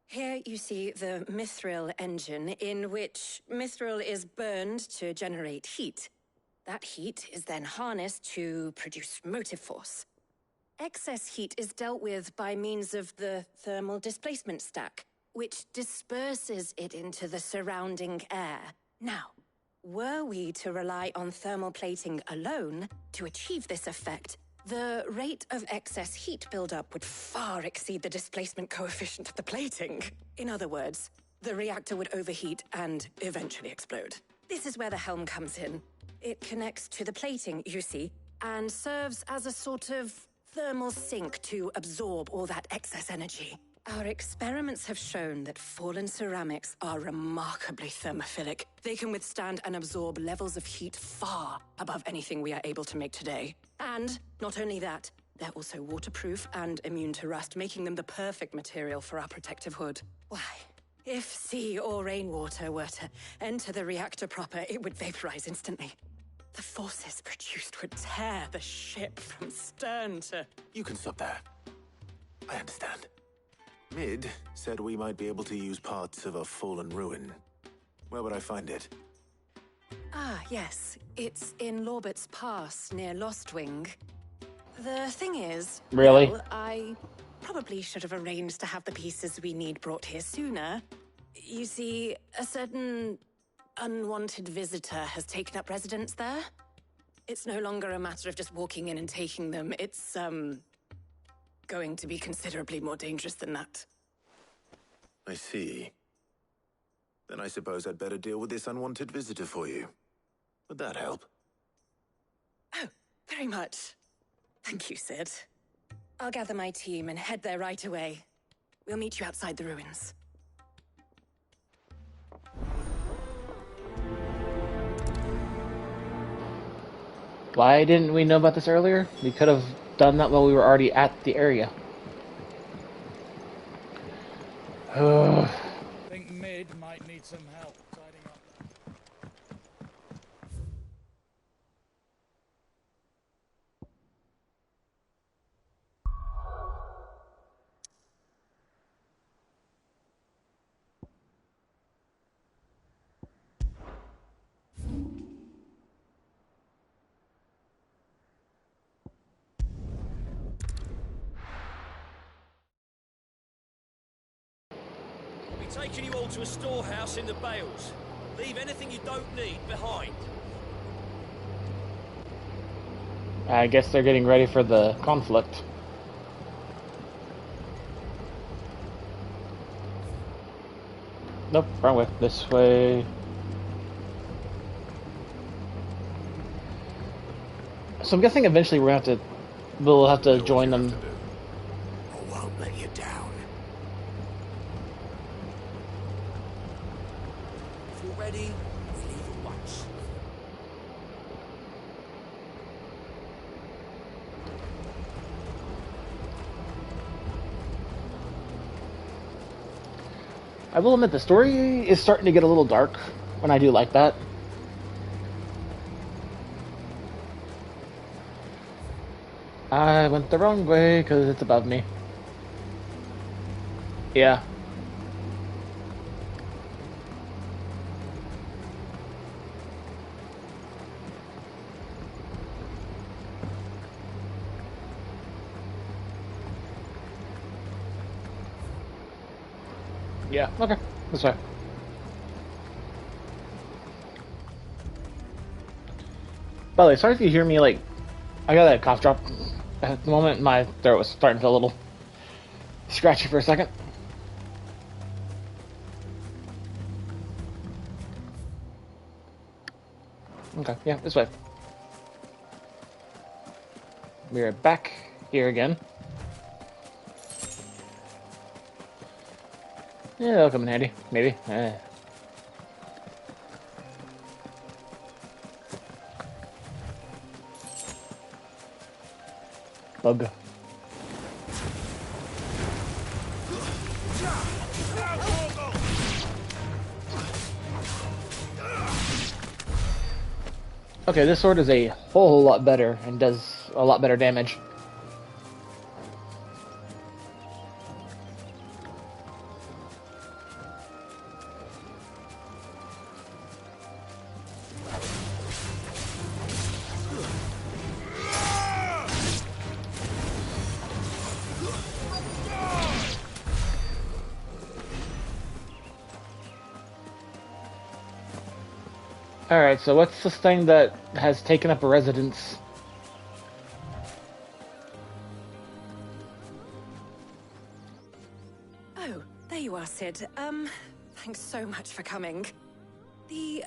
Here you see the mithril engine, in which mithril is burned to generate heat. That heat is then harnessed to produce motive force. Excess heat is dealt with by means of the thermal displacement stack, which disperses it into the surrounding air. Now, were we to rely on thermal plating alone to achieve this effect, the rate of excess heat buildup would far exceed the displacement coefficient of the plating. In other words, the reactor would overheat and eventually explode. This is where the helm comes in. It connects to the plating, you see, and serves as a sort of thermal sink to absorb all that excess energy. Our experiments have shown that fallen ceramics are remarkably thermophilic. They can withstand and absorb levels of heat far above anything we are able to make today. And not only that, they're also waterproof and immune to rust, making them the perfect material for our protective hood. Why, if sea or rainwater were to enter the reactor proper, it would vaporize instantly. The forces produced would tear the ship from stern to... You can stop there. I understand. Mid said we might be able to use parts of a fallen ruin. Where would I find it? Ah, yes. It's in Lorbert's Pass, near Lostwing. The thing is... Really? Well, I probably should have arranged to have the pieces we need brought here sooner. You see, a certain unwanted visitor has taken up residence there. It's no longer a matter of just walking in and taking them. It's, going to be considerably more dangerous than that. I see. Then I suppose I'd better deal with this unwanted visitor for you. Would that help? Oh, very much. Thank you, Sid. I'll gather my team and head there right away. We'll meet you outside the ruins. Why didn't we know about this earlier? We could have done that while we were already at the area. I think Mid might need some help tidying up. I'll be taking you all to a storehouse in the Bales. Leave anything you don't need behind. I guess they're getting ready for the conflict. Nope, wrong way. This way. So I'm guessing eventually we'll have to join them. I won't let you down. If you're ready, we leave at once. I will admit the story is starting to get a little dark, and I do like that. I went the wrong way because it's above me. Yeah. Yeah, okay. That's fine. By the way, sorry if you hear me, like, I got that cough drop. At the moment, my throat was starting to feel a little scratchy for a second. Okay, yeah, this way. We're back here again. Yeah, that'll come in handy. Maybe. Bug. Okay, this sword is a whole lot better and does a lot better damage. Alright, so what's this thing that has taken up a residence? Oh, there you are, Sid. Thanks so much for coming. The,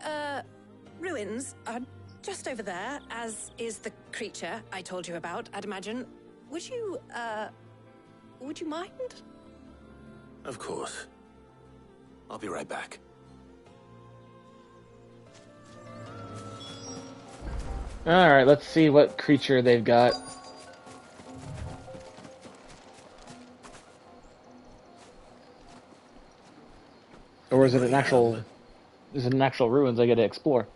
ruins are just over there, as is the creature I told you about, I'd imagine. would you mind? Of course. I'll be right back. Alright, let's see what creature they've got. Or is it an actual... Is it an actual ruins I get to explore?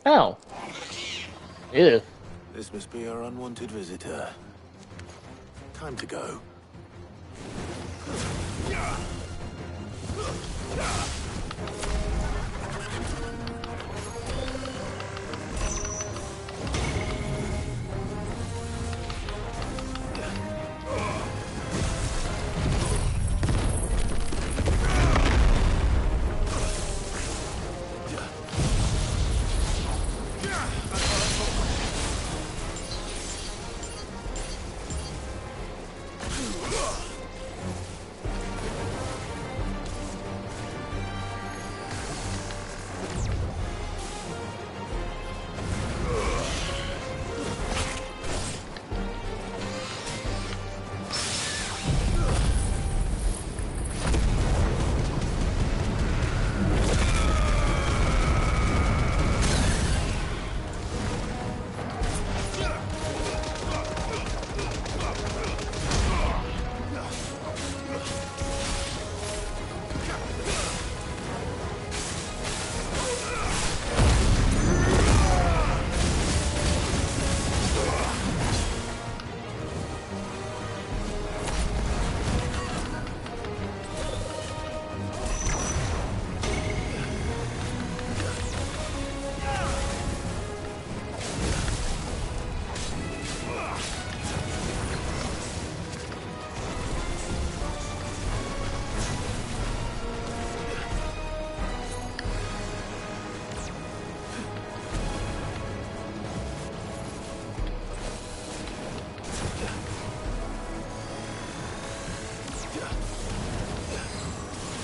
Oh. Ew. This must be our unwanted visitor. Time to go.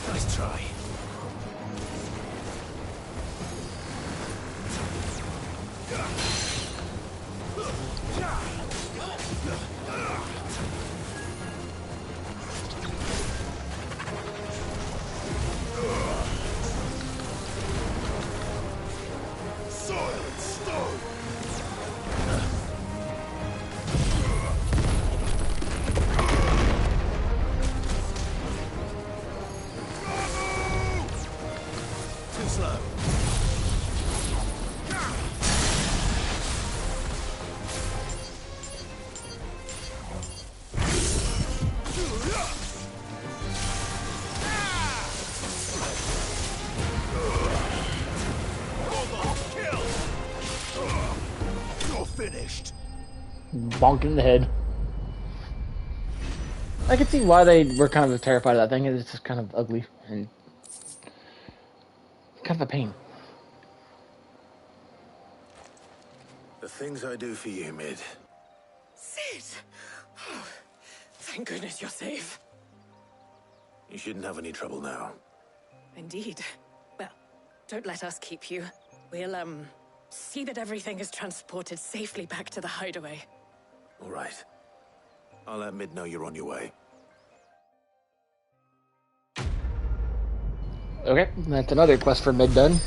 Nice try. Silent stone! Too slow. You're finished. Bonk in the head. I can see why they were kind of terrified of that thing. It's just kind of ugly and kind of a pain. The things I do for you, Mid. Sid! Oh, thank goodness you're safe. You shouldn't have any trouble now. Indeed. Well, don't let us keep you. We'll, see that everything is transported safely back to the hideaway. All right. I'll let Mid know you're on your way. Okay, that's another quest for Mid done.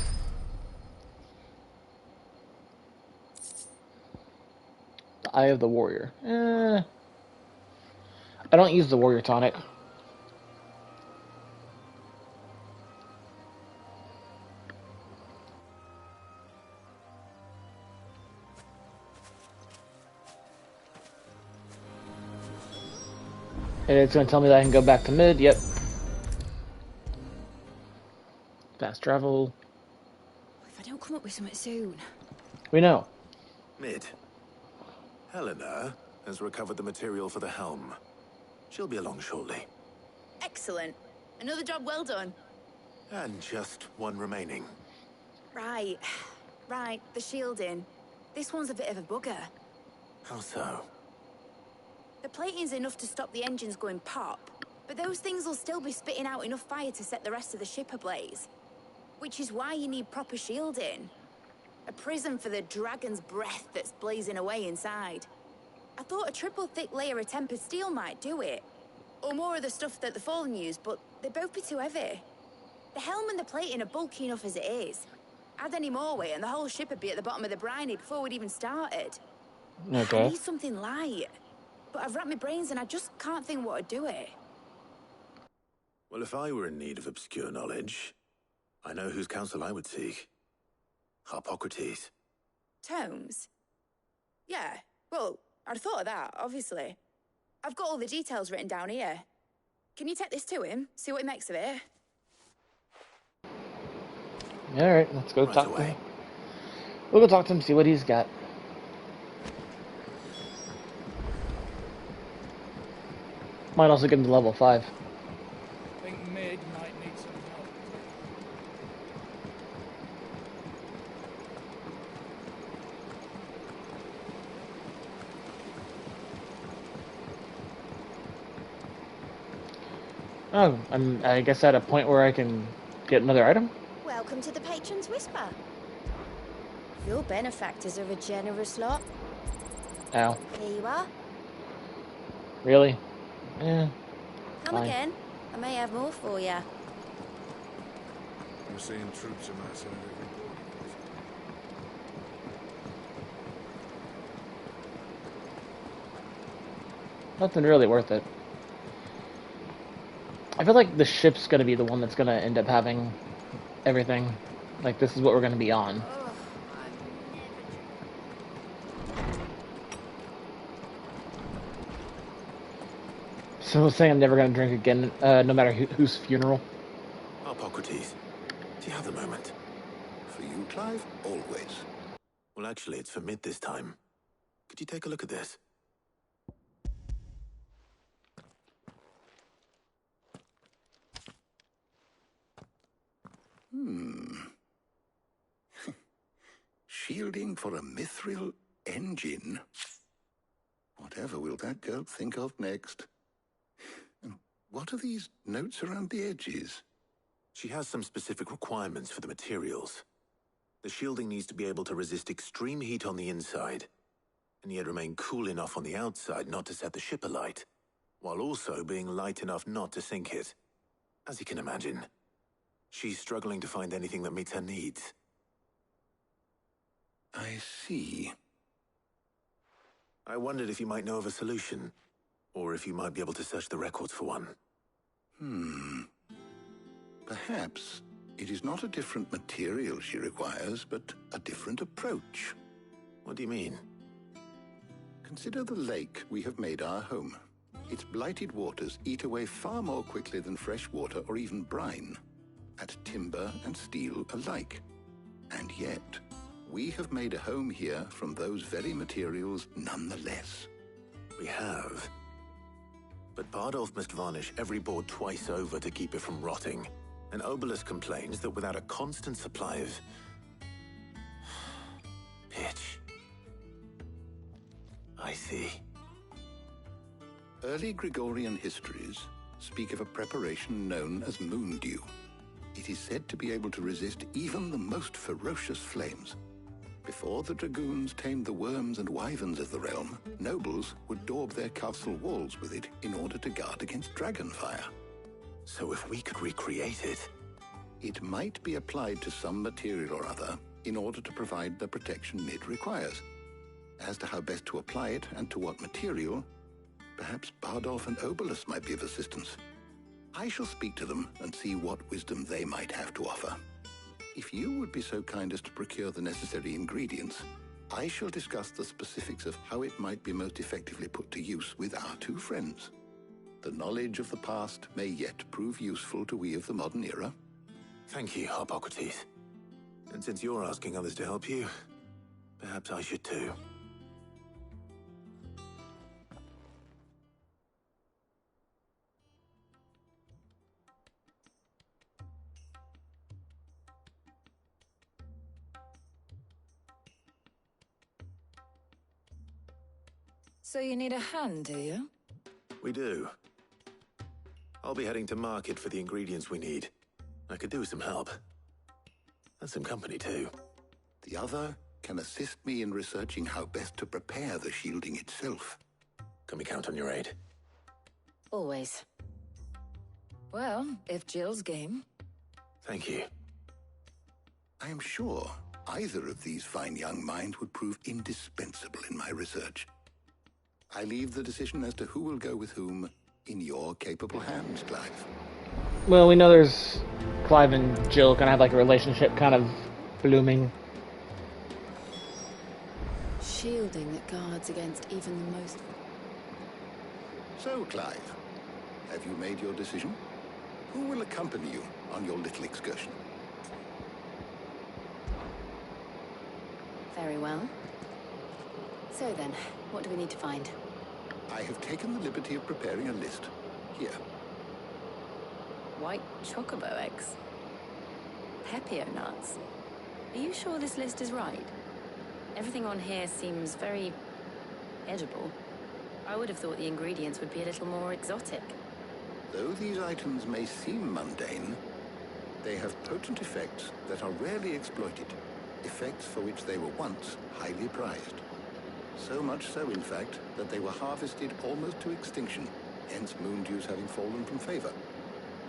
The Eye of the Warrior. I don't use the Warrior Tonic. And it's going to tell me that I can go back to Mid. Yep. Fast travel. If I don't come up with something soon. We know. Mid. Helena has recovered the material for the helm. She'll be along shortly. Excellent. Another job well done. And just one remaining. Right. Right, the shielding. This one's a bit of a bugger. How so? The plating's enough to stop the engines going pop, but those things will still be spitting out enough fire to set the rest of the ship ablaze. Which is why you need proper shielding. A prison for the dragon's breath that's blazing away inside. I thought a triple thick layer of tempered steel might do it. Or more of the stuff that the Fallen use, but they'd both be too heavy. The helm and the plating are bulky enough as it is. Add any more weight and the whole ship would be at the bottom of the briny before we'd even started. I Okay. need something light. But I've racked my brains and I just can't think what would do it. Well, if I were in need of obscure knowledge, I know whose counsel I would seek. Harpocrates. Tomes? Yeah, well, I'd thought of that, obviously. I've got all the details written down here. Can you take this to him? See what he makes of it? Alright, let's go talk to him. We'll go talk to him, see what he's got. Might also get him to level 5. I think Mid might need some help. Oh, I guess at a point where I can get another item? Welcome to the Patron's Whisper. Your benefactors are a generous lot. Ow. Here you are. Really? Eh. Come fine. again. I may have more for you. We're seeing troops amassing at every port. Nothing really worth it. I feel like the ship's gonna be the one that's gonna end up having everything. Like, this is what we're gonna be on. So saying I'm never gonna drink again, no matter whose funeral. Harpocrates, do you have the moment? For you, Clive, always. Well, actually, it's for Mid this time. Could you take a look at this? Shielding for a mithril engine. Whatever will that girl think of next? And what are these notes around the edges? She has some specific requirements for the materials. The shielding needs to be able to resist extreme heat on the inside, and yet remain cool enough on the outside not to set the ship alight, while also being light enough not to sink it. As you can imagine, she's struggling to find anything that meets her needs. I see. I wondered if you might know of a solution, or if you might be able to search the records for one. Perhaps it is not a different material she requires, but a different approach. What do you mean? Consider the lake we have made our home. Its blighted waters eat away far more quickly than fresh water or even brine, at timber and steel alike. And yet, we have made a home here from those very materials nonetheless. We have. But Bardolph must varnish every board twice over to keep it from rotting. And Obelus complains that without a constant supply of pitch. I see. Early Gregorian histories speak of a preparation known as moon dew. It is said to be able to resist even the most ferocious flames. Before the dragoons tamed the worms and wyverns of the realm, nobles would daub their castle walls with it in order to guard against dragonfire. So if we could recreate it... It might be applied to some material or other in order to provide the protection Mid requires. As to how best to apply it and to what material, perhaps Bardolph and Obelus might be of assistance. I shall speak to them and see what wisdom they might have to offer. If you would be so kind as to procure the necessary ingredients, I shall discuss the specifics of how it might be most effectively put to use with our two friends. The knowledge of the past may yet prove useful to we of the modern era. Thank you, Harpocrates. And since you're asking others to help you, perhaps I should too. So you need a hand, do you? We do. I'll be heading to market for the ingredients we need. I could do with some help. And some company, too. The other can assist me in researching how best to prepare the shielding itself. Can we count on your aid? Always. Well, if Jill's game. Thank you. I am sure either of these fine young minds would prove indispensable in my research. I leave the decision as to who will go with whom in your capable hands, Clive. Well, we know there's Clive and Jill kind of have like a relationship kind of blooming. Shielding that guards against even the most... So, Clive, have you made your decision? Who will accompany you on your little excursion? Very well. So then, what do we need to find? I have taken the liberty of preparing a list. Here. White chocobo eggs. Pepio nuts. Are you sure this list is right? Everything on here seems very... edible. I would have thought the ingredients would be a little more exotic. Though these items may seem mundane, they have potent effects that are rarely exploited. Effects for which they were once highly prized. So much so, in fact, that they were harvested almost to extinction, hence moon dews having fallen from favor.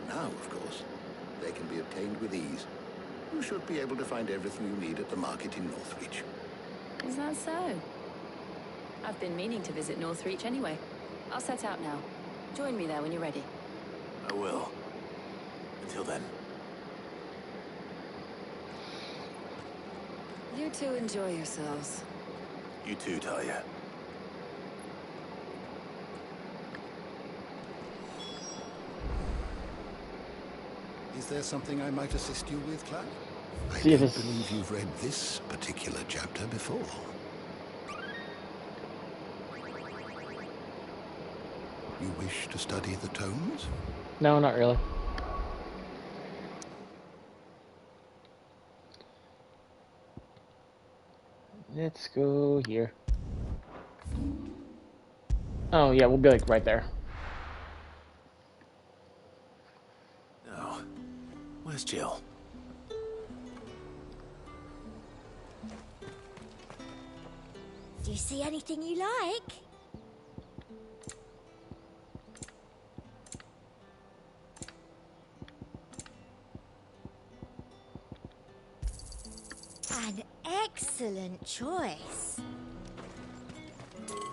Now, of course, they can be obtained with ease. You should be able to find everything you need at the market in Northreach. Is that so? I've been meaning to visit Northreach anyway. I'll set out now. Join me there when you're ready. I will. Until then. You two enjoy yourselves. You too, Talia. Is there something I might assist you with, Clive? I See if don't it's- believe you've read this particular chapter before. You wish to study the tomes? No, not really. Let's go here. Oh, yeah, we'll be like right there. Now, where's Jill? Do you see anything you like? An excellent choice.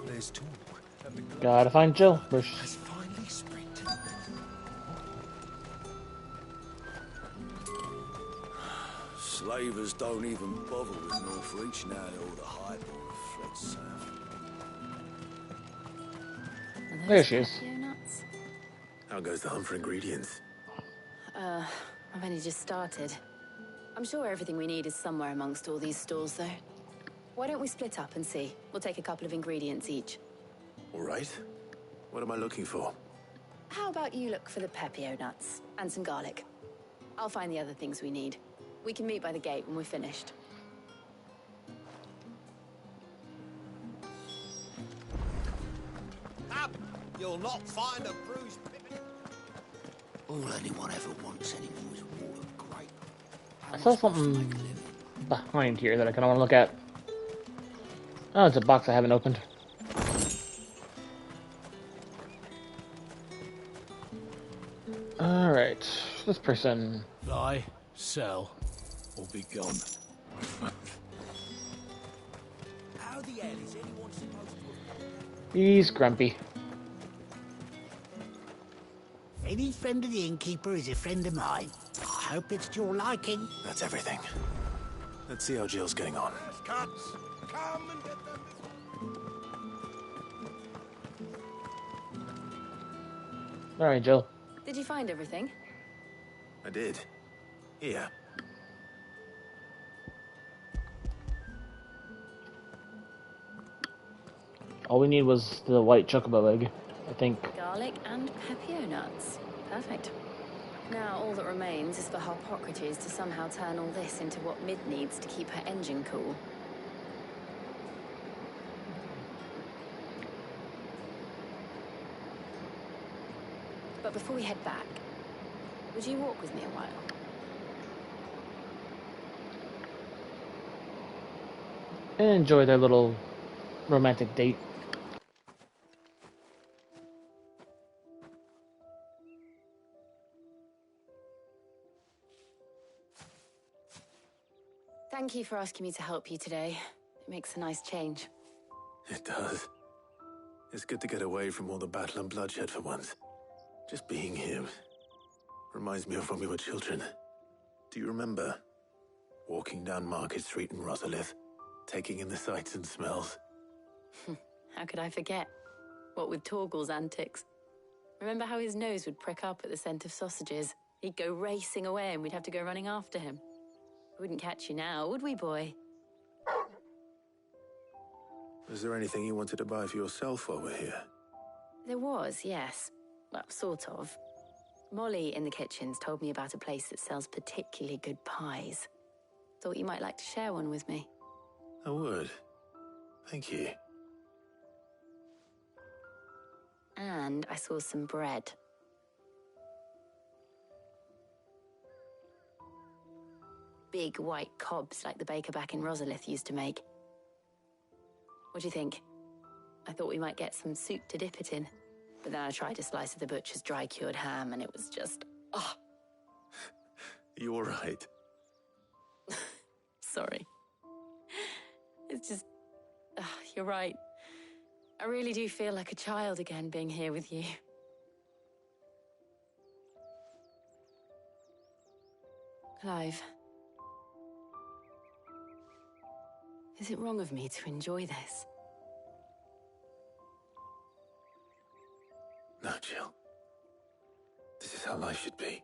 There's talk. Gotta find Jill first. Has finally spread. Slavers don't even bother with Northreach now that all the hype fled south. There she is. Pepio nuts? How goes the hunt for ingredients? I've only just started. I'm sure everything we need is somewhere amongst all these stores, though. Why don't we split up and see? We'll take a couple of ingredients each. All right. What am I looking for? How about you look for the Pepio nuts and some garlic? I'll find the other things we need. We can meet by the gate when we're finished. Up! You'll not find a bruised pippin. All anyone ever wants anymore is a water grape. I saw something behind here that I kind of want to look at. Oh, it's a box I haven't opened. Alright, this person. Buy, sell, or be gone. How the hell is anyone supposed to... He's grumpy. Any friend of the innkeeper is a friend of mine. I hope it's to your liking. That's everything. Let's see how Jill's getting on. Cuts! Come and get them. Alright, Jill. Did you find everything? I did. Here. All we need was the white chocobo egg, I think. Garlic and Pepio nuts. Perfect. Now all that remains is for Harpocrates to somehow turn all this into what Mid needs to keep her engine cool. But before we head back, would you walk with me a while? and enjoy their little romantic date. Thank you for asking me to help you today. It makes a nice change. It does. It's good to get away from all the battle and bloodshed for once. Just being here reminds me of when we were children. Do you remember? Walking down Market Street in Rosalith, taking in the sights and smells. How could I forget? What with Torgal's antics. Remember how his nose would prick up at the scent of sausages? He'd go racing away and we'd have to go running after him. We wouldn't catch you now, would we, boy? Was there anything you wanted to buy for yourself while we're here? There was, yes. Well, sort of. Molly in the kitchens told me about a place that sells particularly good pies. Thought you might like to share one with me. I would. Thank you. And I saw some bread. Big white cobs like the baker back in Rosalith used to make. What do you think? I thought we might get some soup to dip it in. But then I tried a slice of the butcher's dry-cured ham and it was just... oh. You all right? Sorry. It's just... you're right. I really do feel like a child again being here with you. Clive. Is it wrong of me to enjoy this? No, Jill. This is how life should be.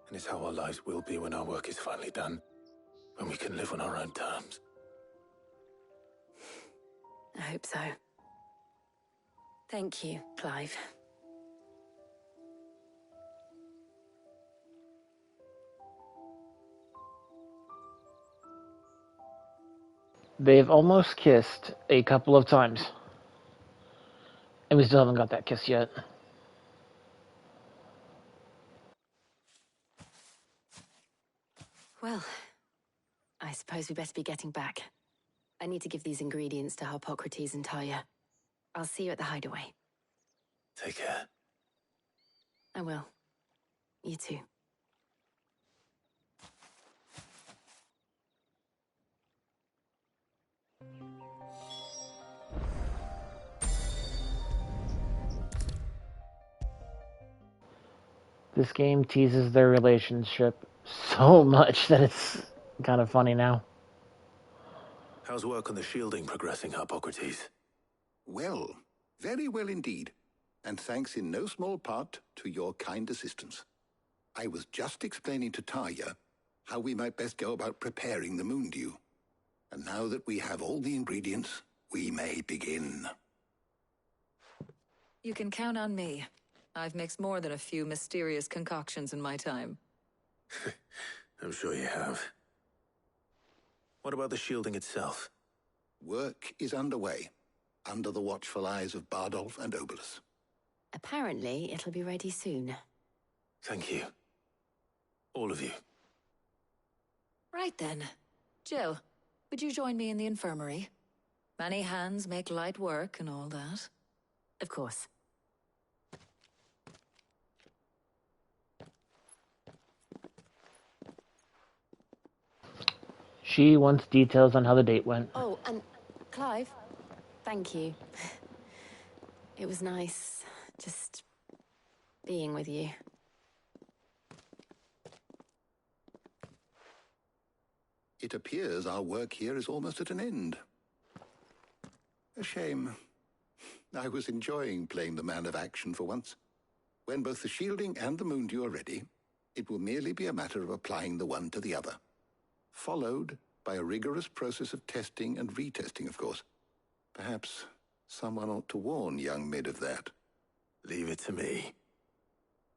And it's how our lives will be when our work is finally done. When we can live on our own terms. I hope so. Thank you, Clive. They've almost kissed a couple of times. And we still haven't got that kiss yet. Well, I suppose we better be getting back. I need to give these ingredients to Harpocrates and Talia. I'll see you at the hideaway. Take care. I will. You too. This game teases their relationship so much that it's kind of funny now. How's work on the shielding progressing, Harpocrates? Well, very well indeed. And thanks in no small part to your kind assistance. I was just explaining to Talia how we might best go about preparing the Moondew. And now that we have all the ingredients, we may begin. You can count on me. I've mixed more than a few mysterious concoctions in my time. I'm sure you have. What about the shielding itself? Work is underway, under the watchful eyes of Bardolph and Obolus. Apparently, it'll be ready soon. Thank you. All of you. Right then. Jill, would you join me in the infirmary? Many hands make light work and all that. Of course. She wants details on how the date went. Oh, and Clive, thank you. It was nice just being with you. It appears our work here is almost at an end. A shame. I was enjoying playing the man of action for once. When both the shielding and the Moondew are ready, it will merely be a matter of applying the one to the other. Followed by a rigorous process of testing and retesting, of course. Perhaps someone ought to warn young Mid of that. Leave it to me.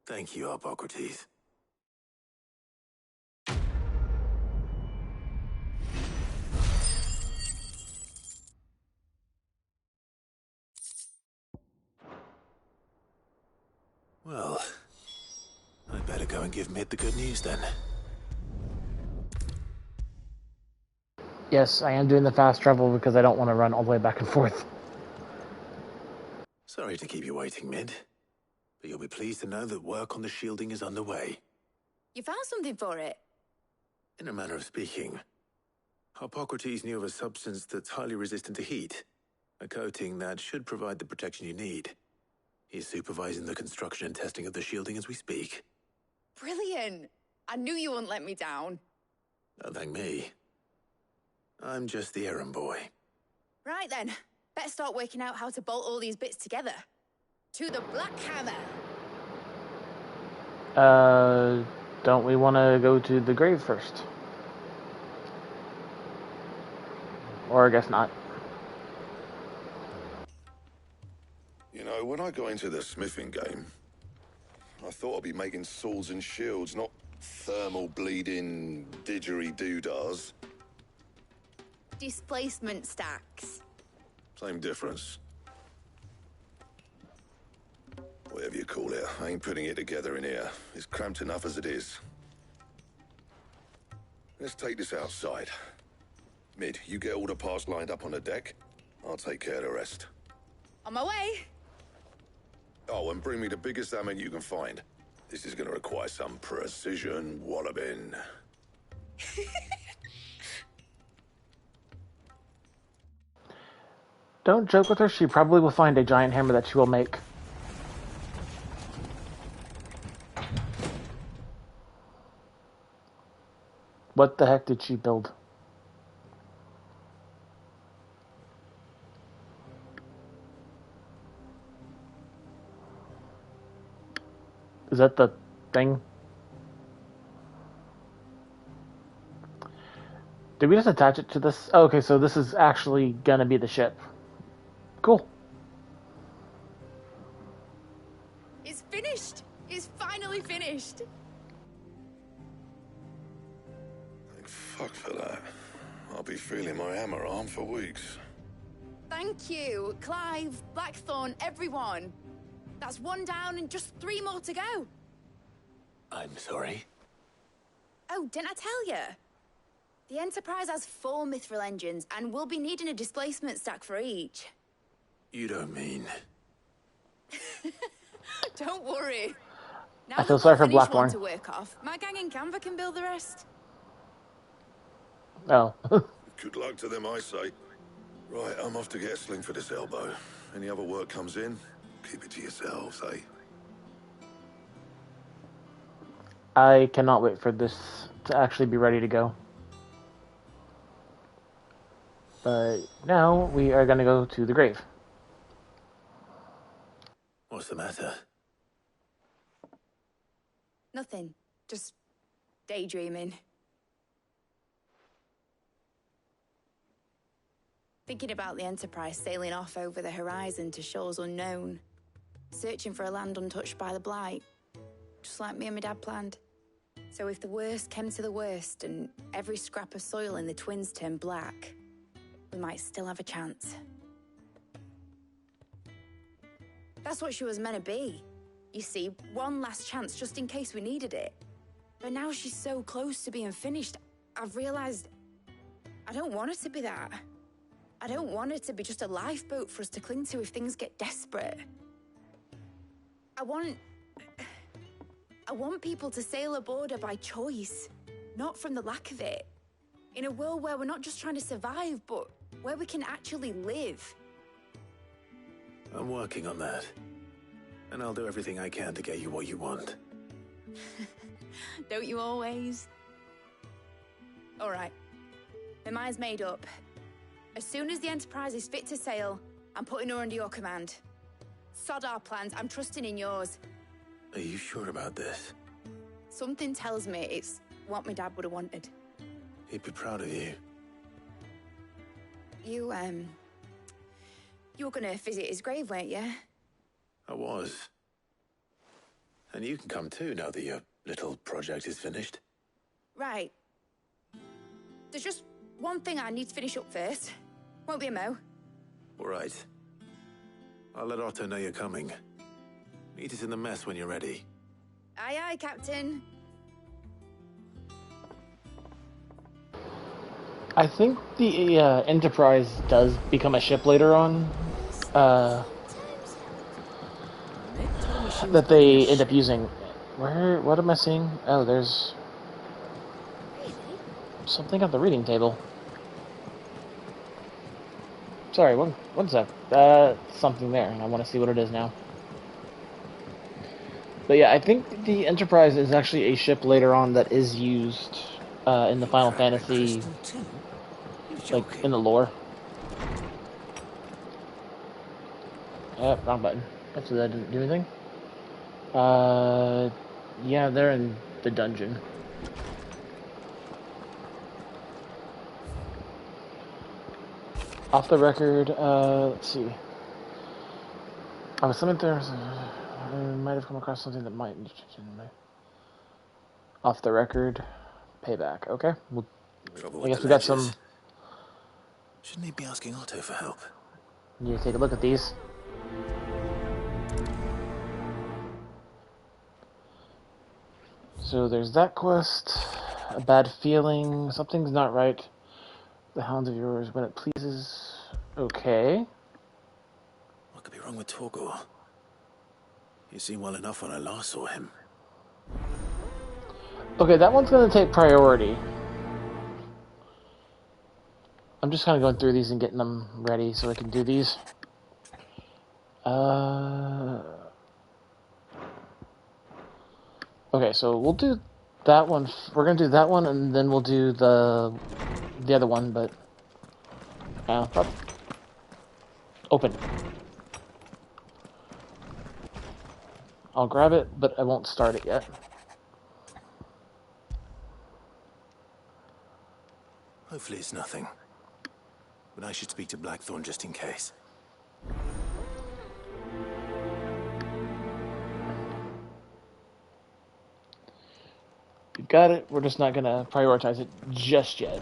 Thank you, Harpocrates. Well, I'd better go and give Mid the good news then. Yes, I am doing the fast travel because I don't want to run all the way back and forth. Sorry to keep you waiting, Mid. But you'll be pleased to know that work on the shielding is underway. You found something for it? In a manner of speaking, Hippocrates knew of a substance that's highly resistant to heat. A coating that should provide the protection you need. He's supervising the construction and testing of the shielding as we speak. Brilliant! I knew you wouldn't let me down. Don't thank me. I'm just the errand boy. Right then, better start working out how to bolt all these bits together. To the Black Hammer! Don't we want to go to the grave first? Or I guess not. You know, when I got into the smithing game, I thought I'd be making swords and shields, not thermal bleeding didgeridoo-dahs. Displacement stacks. Same difference. Whatever you call it, I ain't putting it together in here. It's cramped enough as it is. Let's take this outside. Mid, you get all the parts lined up on the deck. I'll take care of the rest. On my way! Oh, and bring me the biggest hammer you can find. This is gonna require some precision walloping. Don't joke with her, she probably will find a giant hammer that she will make. What the heck did she build? Is that the thing? Did we just attach it to this? Oh, okay, so this is actually gonna be the ship. Cool. It's finished! It's finally finished! Thank fuck for that. I'll be feeling my hammer arm for weeks. Thank you, Clive, Blackthorn, everyone. That's one down and just 3 more to go. I'm sorry. Oh, didn't I tell you? The Enterprise has 4 mithril engines, and we'll be needing a displacement stack for each. You don't mean... Don't worry. Now I feel that sorry we've for finished one Blackthorn. to work off, my gang in Canva can build the rest. Oh. Good luck to them, I say. Right, I'm off to get a sling for this elbow. Any other work comes in, keep it to yourselves, eh? I cannot wait for this to actually be ready to go. But now we are going to go to the grave. What's the matter? Nothing. Just daydreaming. Thinking about the Enterprise sailing off over the horizon to shores unknown. Searching for a land untouched by the Blight. Just like me and my dad planned. So if the worst came to the worst and every scrap of soil in the Twins turned black, we might still have a chance. That's what she was meant to be. You see, one last chance just in case we needed it. But now she's so close to being finished, I've realized I don't want her to be that. I don't want her to be just a lifeboat for us to cling to if things get desperate. I want people to sail aboard her by choice, not from the lack of it. In a world where we're not just trying to survive, but where we can actually live. I'm working on that. And I'll do everything I can to get you what you want. Don't you always? All right. My mind's made up. As soon as the Enterprise is fit to sail, I'm putting her under your command. Sod our plans, I'm trusting in yours. Are you sure about this? Something tells me it's what my dad would have wanted. He'd be proud of you. You were gonna visit his grave, weren't you? I was. And you can come too now that your little project is finished. Right. There's just one thing I need to finish up first. Won't be a mo. All right. I'll let Otto know you're coming. Meet us in the mess when you're ready. Aye, aye, Captain. I think the Enterprise does become a ship later on. That they end up using. Where? What am I seeing? Oh, there's something at the reading table. Sorry, one sec. Something there, and I want to see what it is now. But yeah, I think the Enterprise is actually a ship later on that is used in the Final Fantasy, like in the lore. Wrong button. That's that didn't do anything. Yeah, they're in the dungeon. Off the record, let's see. I was something there. I might have come across something that might. Off the record, payback. Okay. Well, Trouble I with guess the we got ledges. some. Shouldn't he be asking Otto for help? You take a look at these. So there's that quest. A bad feeling. Something's not right. The hound of yours when it pleases. Okay. What could be wrong with Torgor? He seemed well enough when I last saw him. Okay, that one's going to take priority. I'm just kind of going through these and getting them ready so I can do these. Okay, so we'll do that one. We're going to do that one, and then we'll do the other one, but... open. I'll grab it, but I won't start it yet. Hopefully it's nothing. But I should speak to Blackthorn just in case. We've got it. We're just not going to prioritize it just yet.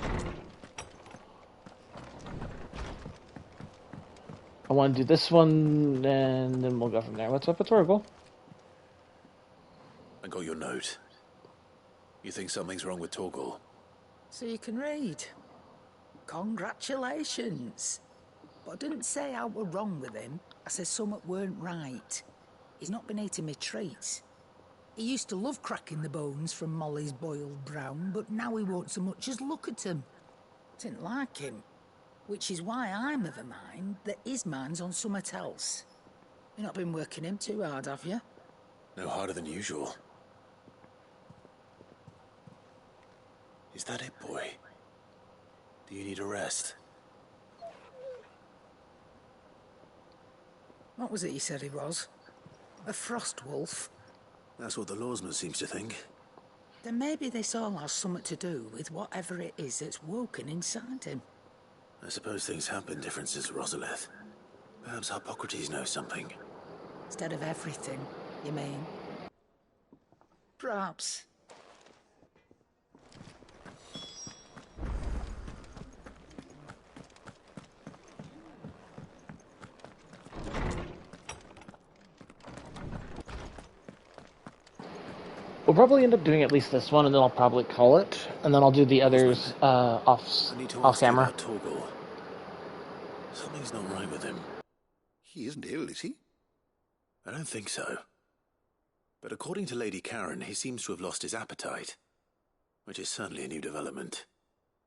I want to do this one, and then we'll go from there. What's up with Torgal? I got your note. You think something's wrong with Torgal? So you can read. Congratulations. But I didn't say I were wrong with him. I said something weren't right. He's not been eating me treats. He used to love cracking the bones from Molly's boiled brown, but now he won't so much as look at them. Didn't like him. Which is why I'm of a mind that his mind's on something else. You've not been working him too hard, have you? No harder than usual. Is that it, boy? Do you need a rest? What was it he said he was? A frost wolf? That's what the lawsman seems to think. Then maybe this all has something to do with whatever it is that's woken inside him. I suppose things have been different since Rosalith. Perhaps Hippocrates knows something. Instead of everything, you mean? Perhaps. We'll probably end up doing at least this one, and then I'll probably call it, and then I'll do the others off camera. About Torgal. Something's not right with him. He isn't ill, is he? I don't think so. But according to Lady Karen, he seems to have lost his appetite, which is certainly a new development.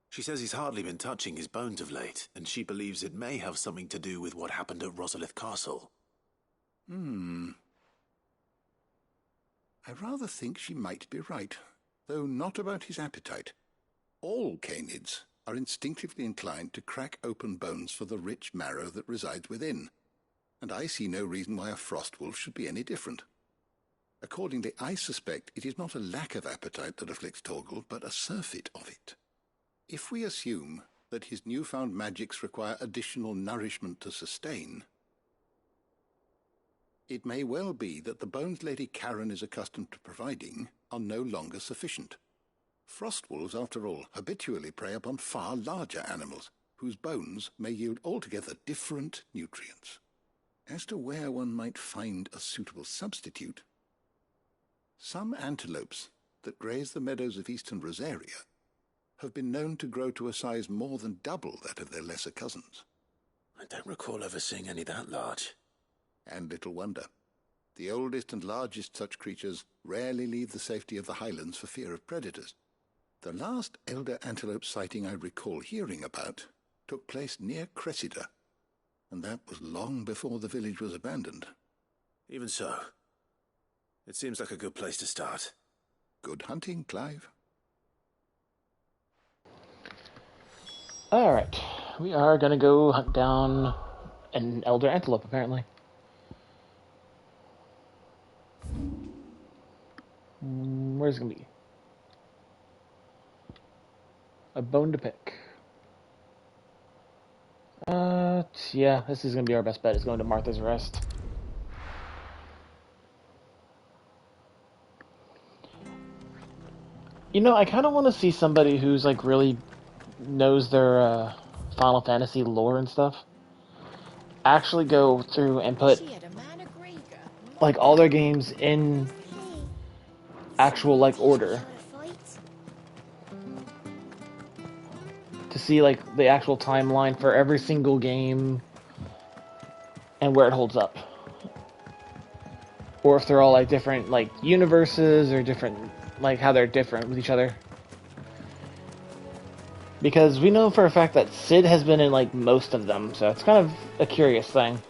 She says he's hardly been touching his bones of late, and she believes it may have something to do with what happened at Rosalith Castle. I rather think she might be right, though not about his appetite. All canids are instinctively inclined to crack open bones for the rich marrow that resides within, and I see no reason why a frost wolf should be any different. Accordingly, I suspect it is not a lack of appetite that afflicts Torgal, but a surfeit of it. If we assume that his newfound magics require additional nourishment to sustain, it may well be that the bones Lady Karen is accustomed to providing are no longer sufficient. Frost wolves, after all, habitually prey upon far larger animals, whose bones may yield altogether different nutrients. As to where one might find a suitable substitute, some antelopes that graze the meadows of eastern Rosaria have been known to grow to a size more than double that of their lesser cousins. I don't recall ever seeing any that large. And little wonder. The oldest and largest such creatures rarely leave the safety of the highlands for fear of predators. The last elder antelope sighting I recall hearing about took place near Cressida, and that was long before the village was abandoned. Even so, it seems like a good place to start. Good hunting, Clive. Alright, we are gonna go hunt down an elder antelope, apparently. Where's it gonna be? A bone to pick. Yeah, this is gonna be our best bet, is going to Martha's Rest. You know, I kind of want to see somebody who's, like, really knows their, Final Fantasy lore and stuff. Actually go through and put, like, all their games in actual, like, order. To see, like, the actual timeline for every single game and where it holds up. Or if they're all, like, different, like, universes or different, like, how they're different with each other. Because we know for a fact that Sid has been in, like, most of them, so it's kind of a curious thing.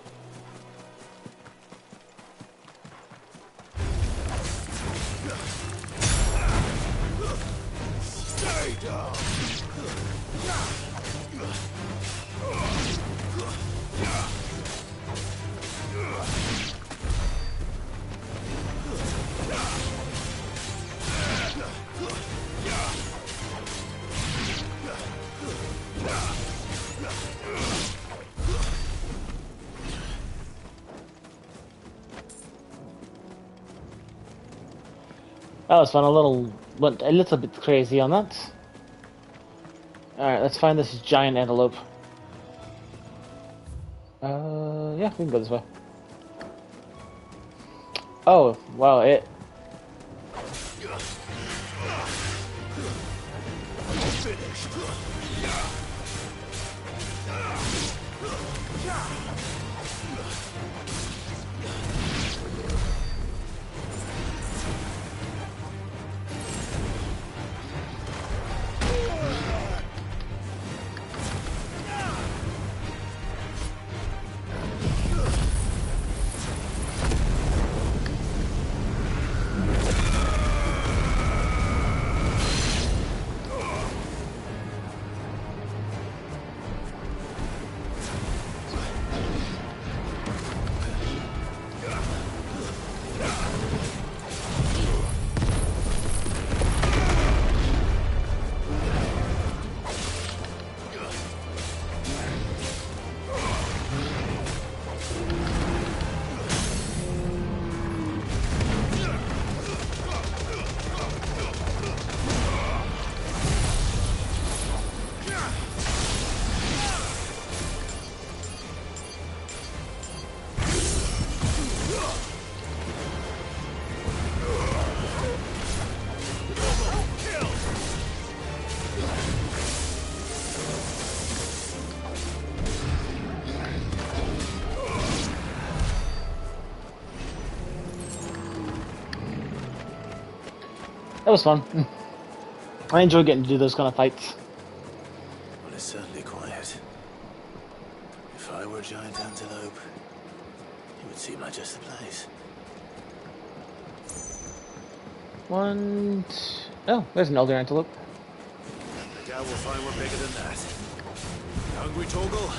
That was fun. Went a little bit crazy on that. Alright, let's find this giant antelope. Yeah, we can go this way. Oh, wow, it... That was fun. I enjoy getting to do those kind of fights. Well, it's certainly quiet. If I were a giant antelope, it would seem like just the place. Oh, there's an elder antelope. I doubt we'll find one bigger than that. Hungry, Torgal?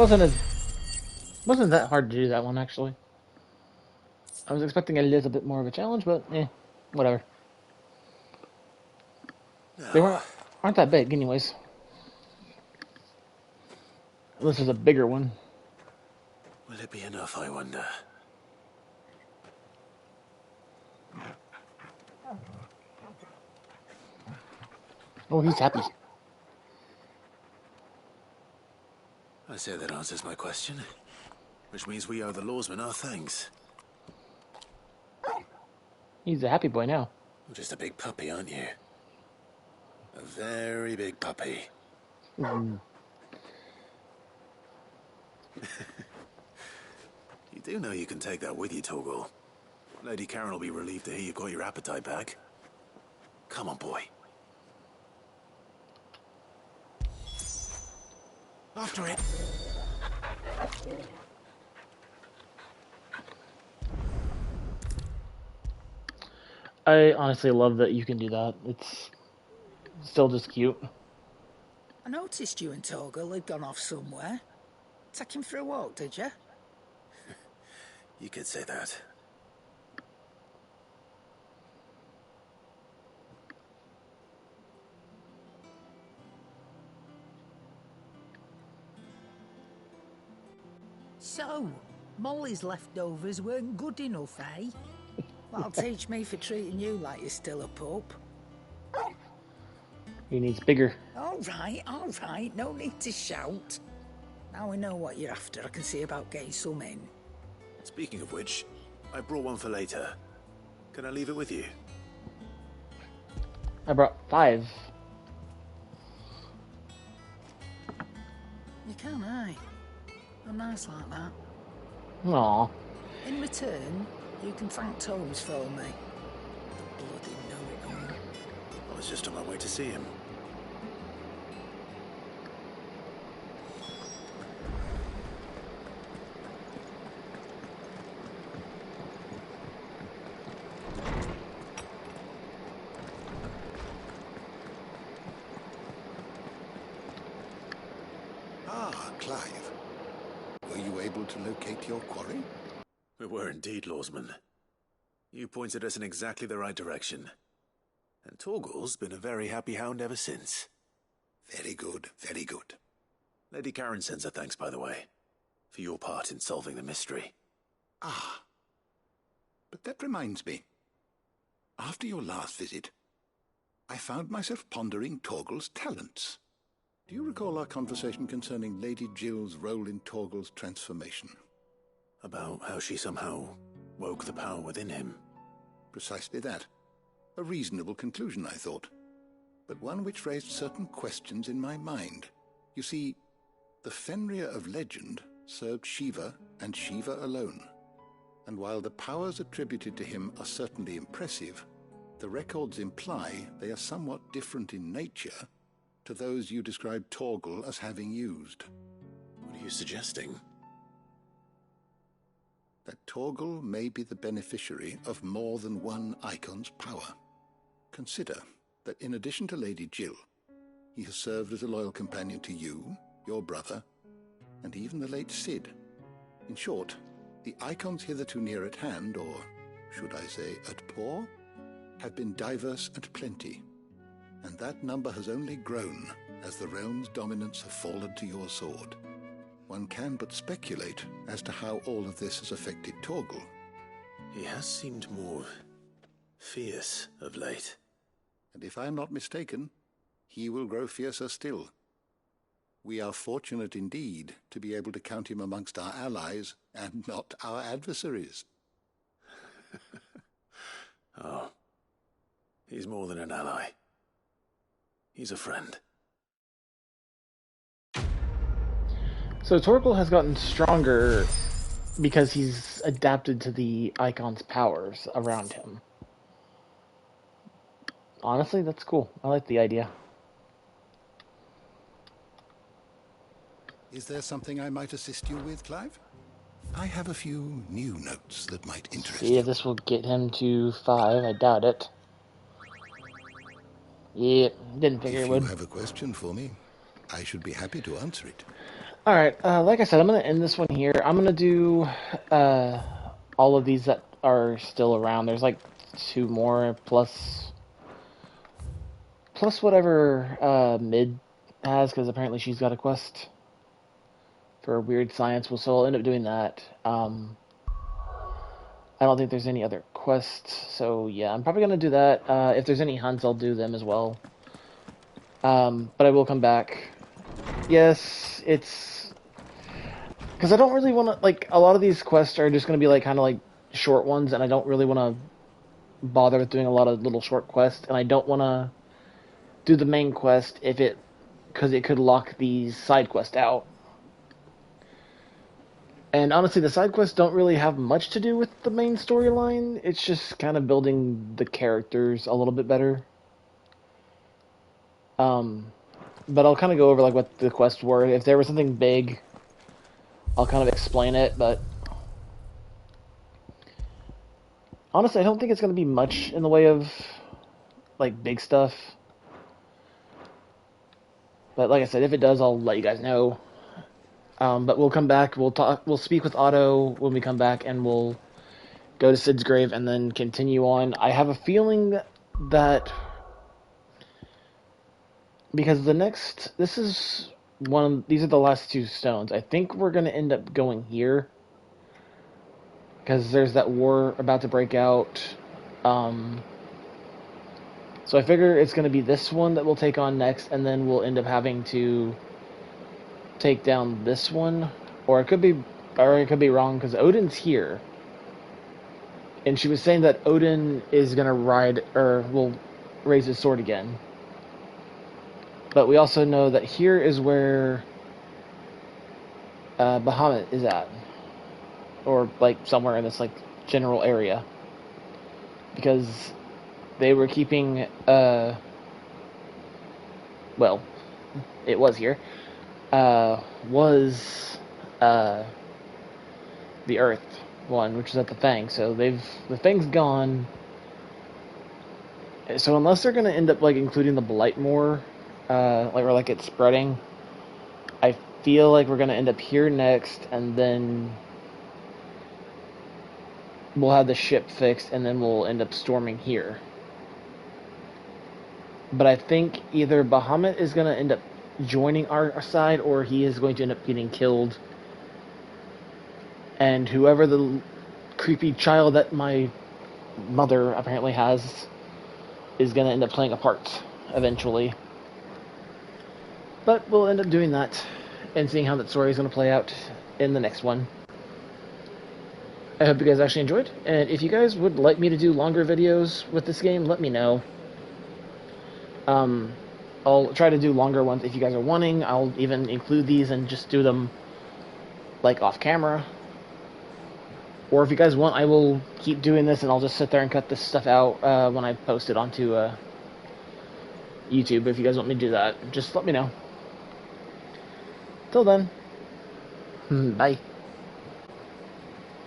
wasn't that hard to do that one actually. I was expecting a little bit more of a challenge, but whatever. They aren't that big, anyways. This is a bigger one. Will it be enough, I wonder? Oh, he's happy. I say that answers my question. Which means we owe the lawsman our thanks. He's a happy boy now. You're just a big puppy, aren't you? A very big puppy. Mm. You do know you can take that with you, Torgal. Lady Karen will be relieved to hear you've got your appetite back. Come on, boy. After it. I honestly love that you can do that. It's still just cute. I noticed you and Torgal had gone off somewhere. Take him for a walk, did you? You could say that. So, Molly's leftovers weren't good enough, eh? That'll teach me for treating you like you're still a pup. He needs bigger. All right, no need to shout. Now we know what you're after, I can see about getting some in. Speaking of which, I brought one for later. Can I leave it with you? I brought 5. You can, eh? I'm nice like that. Aw. In return, you can thank Tomes for me. The bloody know-it-all. I was just on my way to see him. Ah, Clive. Were you able to locate your quarry? We were indeed, Lawsman. You pointed us in exactly the right direction. And Torgal's been a very happy hound ever since. Very good, very good. Lady Karen sends her thanks, by the way, for your part in solving the mystery. Ah. But that reminds me. After your last visit, I found myself pondering Torgal's talents. Do you recall our conversation concerning Lady Jill's role in Torgal's transformation? About how she somehow woke the power within him. Precisely that. A reasonable conclusion, I thought, but one which raised certain questions in my mind. You see, the Fenrir of legend served Shiva and Shiva alone, and while the powers attributed to him are certainly impressive, the records imply they are somewhat different in nature to those you described Torgal as having used. What are you suggesting? That Torgal may be the beneficiary of more than one icon's power. Consider that in addition to Lady Jill, he has served as a loyal companion to you, your brother, and even the late Cid. In short, the icons hitherto near at hand, or should I say at paw, have been diverse and plenty, and that number has only grown as the realm's dominance have fallen to your sword. One can but speculate as to how all of this has affected Torgal. He has seemed more fierce of late. And if I am not mistaken, he will grow fiercer still. We are fortunate indeed to be able to count him amongst our allies and not our adversaries. Oh, he's more than an ally. He's a friend. So Torgal has gotten stronger because he's adapted to the icon's powers around him. Honestly, that's cool. I like the idea. Is there something I might assist you with, Clive? I have a few new notes that might interest See you. if this will get him to 5. I doubt it. Yeah, didn't figure it would. If you have a question for me, I should be happy to answer it. Alright, like I said, I'm going to end this one here. I'm going to do all of these that are still around. There's like 2 more, plus whatever Mid has, because apparently she's got a quest for weird science, so I'll end up doing that. I don't think there's any other quests, so yeah, I'm probably going to do that. If there's any hunts, I'll do them as well. But I will come back. Yes, it's... because I don't really want to... like, a lot of these quests are just going to be, like, kind of, like, short ones, and I don't really want to bother with doing a lot of little short quests, and I don't want to do the main quest if it... because it could lock these side quests out. And honestly, the side quests don't really have much to do with the main storyline. It's just kind of building the characters a little bit better. But I'll kind of go over like what the quests were. If there was something big, I'll kind of explain it. But honestly, I don't think it's going to be much in the way of like big stuff. But like I said, if it does, I'll let you guys know. But we'll come back. We'll talk. We'll speak with Otto when we come back, and we'll go to Sid's grave and then continue on. I have a feeling that because this is these are the last 2 stones. I think we're going to end up going here because there's that war about to break out. So I figure it's going to be this one that we'll take on next, and then we'll end up having to take down this one, or it could be wrong because Odin's here, and she was saying that Odin is going to will raise his sword again. But we also know that here is where Bahamut is at, or like somewhere in this like general area, because they were keeping well, it was here was the Earth one, which is at the Fang. So the Fang's gone. So unless they're gonna end up like including the Blight more, or like it's spreading, I feel like we're gonna end up here next, and then we'll have the ship fixed, and then we'll end up storming here. But I think either Bahamut is gonna end up joining our side, or he is going to end up getting killed. And whoever the creepy child that my mother apparently has is going to end up playing a part eventually. But we'll end up doing that and seeing how that story is going to play out in the next one. I hope you guys actually enjoyed, and if you guys would like me to do longer videos with this game, let me know. I'll try to do longer ones if you guys are wanting. I'll even include these and just do them like off camera. Or if you guys want, I will keep doing this and I'll just sit there and cut this stuff out when I post it onto YouTube. If you guys want me to do that, just let me know. Till then, bye.